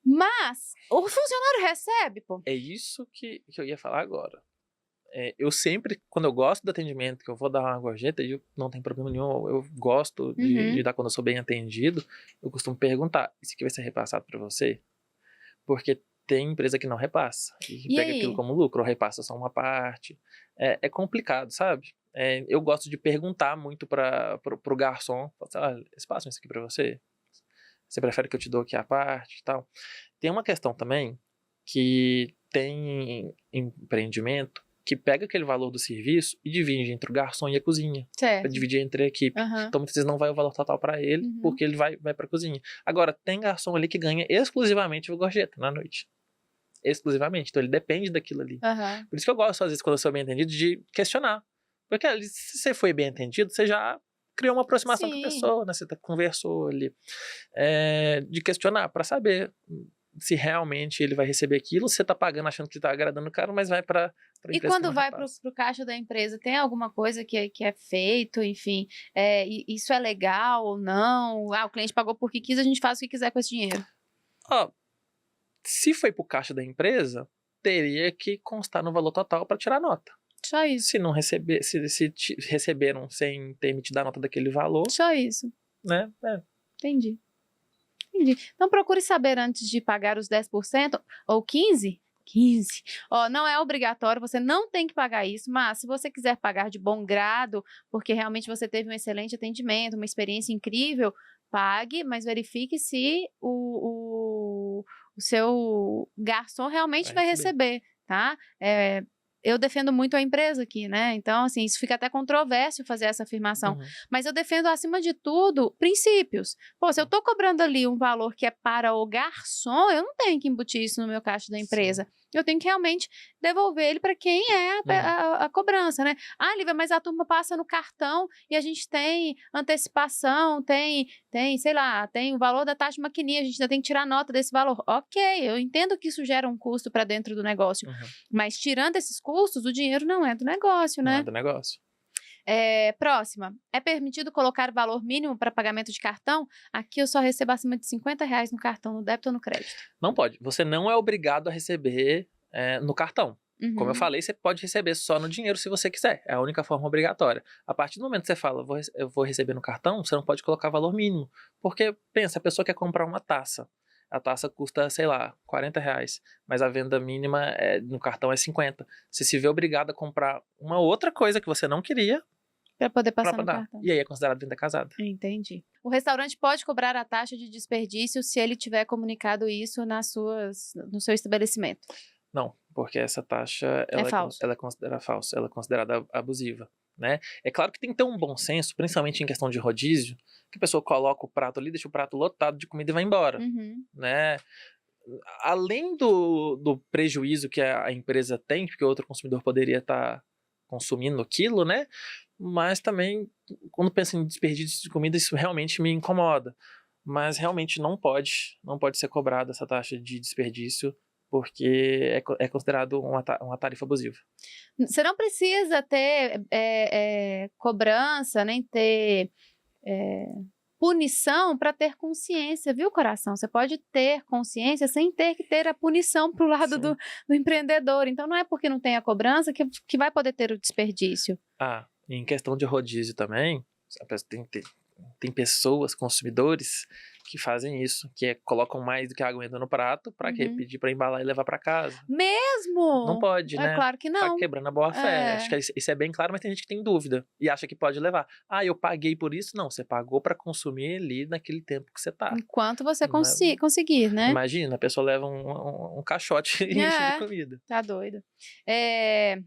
[SPEAKER 1] Mas o funcionário recebe, pô.
[SPEAKER 2] É isso que eu ia falar agora. Eu sempre, quando eu gosto do atendimento, que eu vou dar uma gorjeta, e não tem problema nenhum, eu gosto de dar quando eu sou bem atendido, eu costumo perguntar, isso aqui vai ser repassado para você? Porque tem empresa que não repassa, e pega aquilo como lucro, ou repassa só uma parte. É complicado, sabe? Eu gosto de perguntar muito pro garçom, eles passam isso aqui para você? Você prefere que eu te dou aqui a parte e tal? Tem uma questão também, que tem empreendimento que pega aquele valor do serviço e divide entre o garçom e a cozinha.
[SPEAKER 1] Certo.
[SPEAKER 2] Pra dividir entre a equipe. Então, muitas vezes não vai o valor total para ele, porque ele vai pra cozinha. Agora, tem garçom ali que ganha exclusivamente o gorjeta na noite. Exclusivamente. Então, ele depende daquilo ali. Por isso que eu gosto, às vezes, quando eu sou bem entendido, de questionar. Porque ali, se você foi bem entendido, você já criou uma aproximação com a pessoa, né? Você conversou ali. De questionar, para saber se realmente ele vai receber aquilo, você tá pagando achando que tá agradando o cara, mas vai pra empresa.
[SPEAKER 1] E quando vai pro caixa da empresa, tem alguma coisa que é feito, enfim, isso é legal ou não? O cliente pagou porque quis, a gente faz o que quiser com esse dinheiro.
[SPEAKER 2] Se foi pro caixa da empresa, teria que constar no valor total para tirar nota.
[SPEAKER 1] Só isso.
[SPEAKER 2] Se não receber, se receberam sem ter emitido a nota daquele valor.
[SPEAKER 1] Só isso.
[SPEAKER 2] Né?
[SPEAKER 1] Entendi. Então procure saber antes de pagar os 10% ou 15%. Não é obrigatório, você não tem que pagar isso, mas se você quiser pagar de bom grado, porque realmente você teve um excelente atendimento, uma experiência incrível, pague, mas verifique se o seu garçom realmente vai receber, tá? Eu defendo muito a empresa aqui, né? Então, assim, isso fica até controverso fazer essa afirmação. Mas eu defendo, acima de tudo, princípios. Pô, se eu tô cobrando ali um valor que é para o garçom, eu não tenho que embutir isso no meu caixa da empresa. Sim. Eu tenho que realmente devolver ele para quem é a cobrança, né? Lívia, mas a turma passa no cartão e a gente tem antecipação, tem, sei lá, tem o valor da taxa de maquininha, a gente ainda tem que tirar nota desse valor. Ok, eu entendo que isso gera um custo para dentro do negócio, mas tirando esses custos, o dinheiro não é do negócio, né?
[SPEAKER 2] Não é do negócio.
[SPEAKER 1] Próxima. É permitido colocar valor mínimo para pagamento de cartão? Aqui eu só recebo acima de R$50 no cartão, no débito ou no crédito.
[SPEAKER 2] Não pode. Você não é obrigado a receber no cartão. Como eu falei, você pode receber só no dinheiro se você quiser. É a única forma obrigatória. A partir do momento que você fala, eu vou receber no cartão, você não pode colocar valor mínimo. Porque, pensa, a pessoa quer comprar uma taça. A taça custa, sei lá, R$40, mas a venda mínima no cartão é 50. Você se vê obrigado a comprar uma outra coisa que você não queria
[SPEAKER 1] para poder passar no cartão.
[SPEAKER 2] E aí é considerado venda casada.
[SPEAKER 1] Entendi. O restaurante pode cobrar a taxa de desperdício se ele tiver comunicado isso no seu estabelecimento?
[SPEAKER 2] Não, porque essa taxa ela é considerada falsa, ela é considerada abusiva. Né? É claro que tem que ter um bom senso, principalmente em questão de rodízio, que a pessoa coloca o prato ali, deixa o prato lotado de comida e vai embora. Né? Além do prejuízo que a empresa tem, porque outro consumidor poderia estar consumindo aquilo, né? Mas também, quando penso em desperdício de comida, isso realmente me incomoda. Mas realmente não pode ser cobrada essa taxa de desperdício, porque é considerado uma tarifa abusiva.
[SPEAKER 1] Você não precisa ter cobrança, nem ter punição para ter consciência, viu, coração? Você pode ter consciência sem ter que ter a punição para o lado do empreendedor. Então, não é porque não tem a cobrança que vai poder ter o desperdício.
[SPEAKER 2] Em questão de rodízio também, tem pessoas, consumidores, que fazem isso, que colocam mais do que aguenta no prato, pra quê?
[SPEAKER 1] Uhum.
[SPEAKER 2] Pedir pra embalar e levar pra casa.
[SPEAKER 1] Mesmo?
[SPEAKER 2] Não pode,
[SPEAKER 1] É
[SPEAKER 2] né?
[SPEAKER 1] claro que
[SPEAKER 2] Tá
[SPEAKER 1] não.
[SPEAKER 2] quebrando a boa-fé. Acho que isso é bem claro, mas tem gente que tem dúvida e acha que pode levar. Ah, eu paguei por isso? Não, você pagou pra consumir ali naquele tempo que você tá.
[SPEAKER 1] Enquanto você
[SPEAKER 2] Né?
[SPEAKER 1] conseguir, né?
[SPEAKER 2] Imagina, a pessoa leva um caixote enche de comida.
[SPEAKER 1] Tá doido. É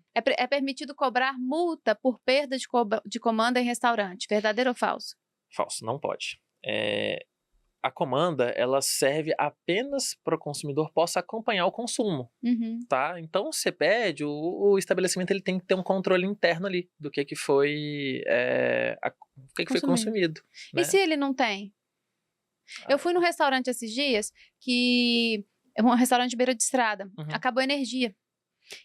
[SPEAKER 1] permitido cobrar multa por perda de comanda em restaurante. Verdadeiro ou falso?
[SPEAKER 2] Falso, não pode. A comanda, ela serve apenas para o consumidor possa acompanhar o consumo,
[SPEAKER 1] Uhum.
[SPEAKER 2] tá? Então, você pede, o estabelecimento ele tem que ter um controle interno ali do que foi, o que foi consumido. Né?
[SPEAKER 1] E se ele não tem? Eu fui num restaurante esses dias, que é um restaurante de beira de estrada.
[SPEAKER 2] Uhum.
[SPEAKER 1] Acabou a energia.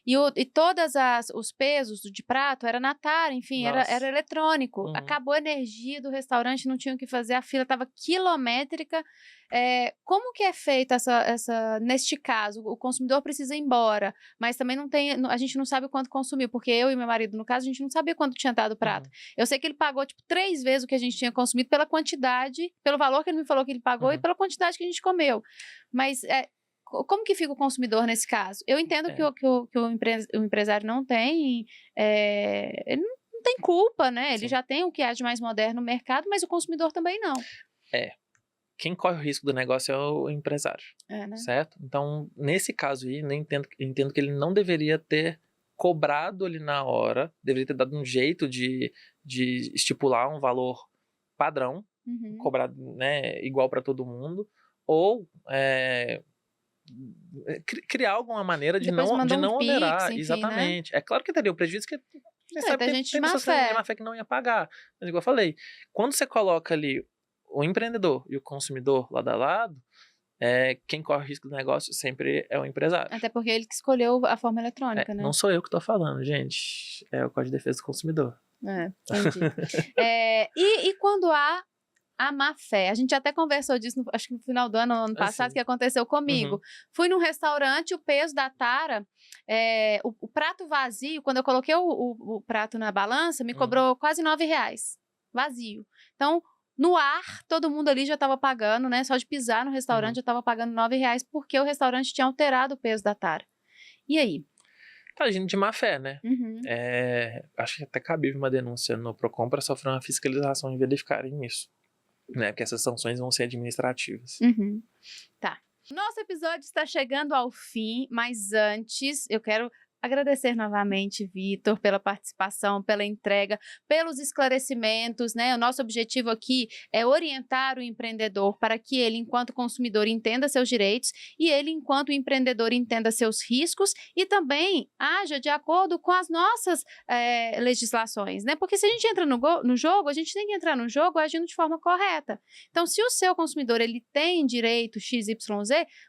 [SPEAKER 1] E todas os pesos de prato era na tara, enfim, era eletrônico.
[SPEAKER 2] Uhum.
[SPEAKER 1] Acabou a energia do restaurante, não tinha o que fazer, a fila estava quilométrica. Como que é feita neste caso? O consumidor precisa ir embora, mas também a gente não sabe o quanto consumiu, porque eu e meu marido, no caso, a gente não sabia quanto tinha dado o prato. Eu sei que ele pagou, 3 vezes o que a gente tinha consumido pela quantidade, pelo valor que ele me falou que ele pagou e pela quantidade que a gente comeu. Mas como que fica o consumidor nesse caso? Eu entendo que o empresário não tem, ele não tem culpa, né? Ele já tem o que há de mais moderno no mercado, mas o consumidor também não.
[SPEAKER 2] Quem corre o risco do negócio é o empresário,
[SPEAKER 1] né?
[SPEAKER 2] Certo? Então, nesse caso aí, entendo que ele não deveria ter cobrado ali na hora, deveria ter dado um jeito de estipular um valor padrão, cobrado, né, igual para todo mundo, ou criar alguma maneira de
[SPEAKER 1] Depois
[SPEAKER 2] não
[SPEAKER 1] Pix,
[SPEAKER 2] onerar.
[SPEAKER 1] enfim,
[SPEAKER 2] exatamente. Né? É claro que teria o prejuízo que você sabe
[SPEAKER 1] tem
[SPEAKER 2] que
[SPEAKER 1] gente
[SPEAKER 2] tem
[SPEAKER 1] de má
[SPEAKER 2] pessoas
[SPEAKER 1] fé.
[SPEAKER 2] de má fé que não ia pagar. Mas igual eu falei, quando você coloca ali o empreendedor e o consumidor lado a lado, quem corre o risco do negócio sempre é o empresário.
[SPEAKER 1] Até porque ele que escolheu a forma eletrônica, né?
[SPEAKER 2] Não sou eu que estou falando, gente. É o Código de Defesa do Consumidor.
[SPEAKER 1] Entendi. E quando há a má fé? A gente até conversou disso, acho que no final do ano passado, que aconteceu comigo. Fui num restaurante, o peso da tara, o prato vazio, quando eu coloquei o prato na balança, me cobrou quase R$9. Vazio. Então, no ar, todo mundo ali já estava pagando, né? Só de pisar no restaurante, eu estava pagando R$9, porque o restaurante tinha alterado o peso da tara. E aí?
[SPEAKER 2] Tá agindo de má fé, né? Acho que até cabível uma denúncia no Procon para sofrer uma fiscalização e verificarem isso. Né? Porque essas sanções vão ser administrativas.
[SPEAKER 1] Tá. Nosso episódio está chegando ao fim, mas antes eu quero agradecer novamente, Vitor, pela participação, pela entrega, pelos esclarecimentos, né? O nosso objetivo aqui é orientar o empreendedor para que ele, enquanto consumidor, entenda seus direitos e ele, enquanto empreendedor, entenda seus riscos e também haja de acordo com as nossas legislações, né? Porque se a gente entra no jogo, a gente tem que entrar no jogo agindo de forma correta. Então, se o seu consumidor ele tem direito XYZ,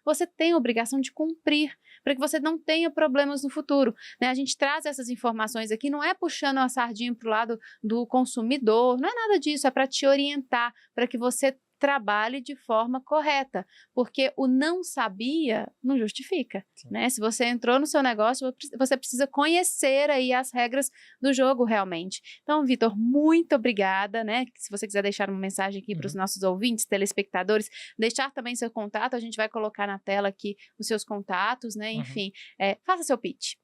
[SPEAKER 1] você tem a obrigação de cumprir, para que você não tenha problemas no futuro. Né? A gente traz essas informações aqui, não é puxando a sardinha para o lado do consumidor, não é nada disso, é para te orientar, para que você trabalhe de forma correta, porque o não sabia não justifica, né? Se você entrou no seu negócio, você precisa conhecer aí as regras do jogo realmente. Então, Vitor, muito obrigada, né? Se você quiser deixar uma mensagem aqui para os nossos ouvintes, telespectadores, deixar também seu contato, a gente vai colocar na tela aqui os seus contatos, né? Enfim, faça seu pitch.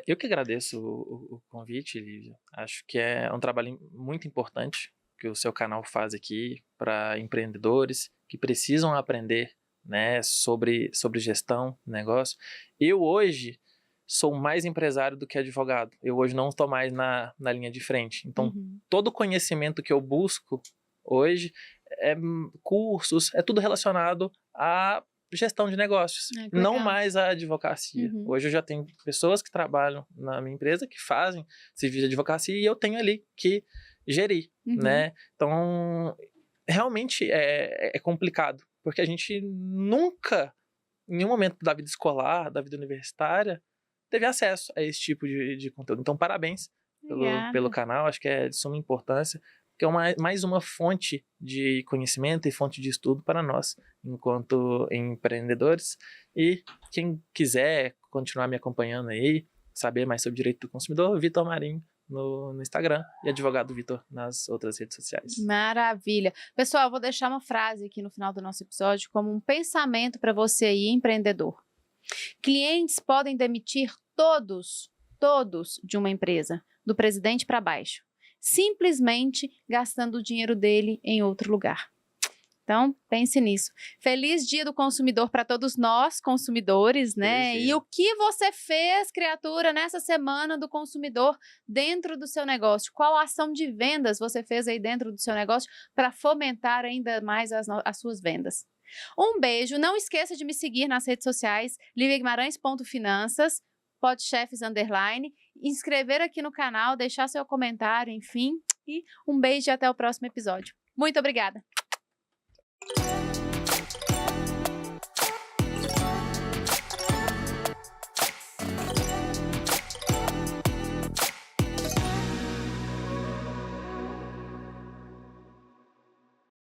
[SPEAKER 2] Eu que agradeço o convite, Lívia. Acho que é um trabalho muito importante que o seu canal faz aqui para empreendedores que precisam aprender, né, sobre gestão de negócio. Eu hoje sou mais empresário do que advogado. Eu hoje não estou mais na linha de frente. Então, todo o conhecimento que eu busco hoje cursos, é tudo relacionado a gestão de negócios, não mais a advocacia. Hoje eu já tenho pessoas que trabalham na minha empresa que fazem serviço de advocacia e eu tenho ali que gerir, né? Então, realmente é complicado, porque a gente nunca, em nenhum momento da vida escolar, da vida universitária, teve acesso a esse tipo de conteúdo. Então, parabéns pelo canal, acho que é de suma importância, que é mais uma fonte de conhecimento e fonte de estudo para nós, enquanto empreendedores. E quem quiser continuar me acompanhando aí, saber mais sobre direito do consumidor, Vitor Marinho no Instagram e Advogado Vitor nas outras redes sociais.
[SPEAKER 1] Maravilha. Pessoal, eu vou deixar uma frase aqui no final do nosso episódio como um pensamento para você aí, empreendedor. Clientes podem demitir todos de uma empresa, do presidente para baixo, simplesmente gastando o dinheiro dele em outro lugar. Então, pense nisso. Feliz Dia do Consumidor para todos nós, consumidores, né? E o que você fez, criatura, nessa semana do consumidor dentro do seu negócio? Qual ação de vendas você fez aí dentro do seu negócio para fomentar ainda mais as suas vendas? Um beijo. Não esqueça de me seguir nas redes sociais, liviaguimarães.finanças, podchefs_, inscrever aqui no canal, deixar seu comentário, enfim. E um beijo e até o próximo episódio. Muito obrigada!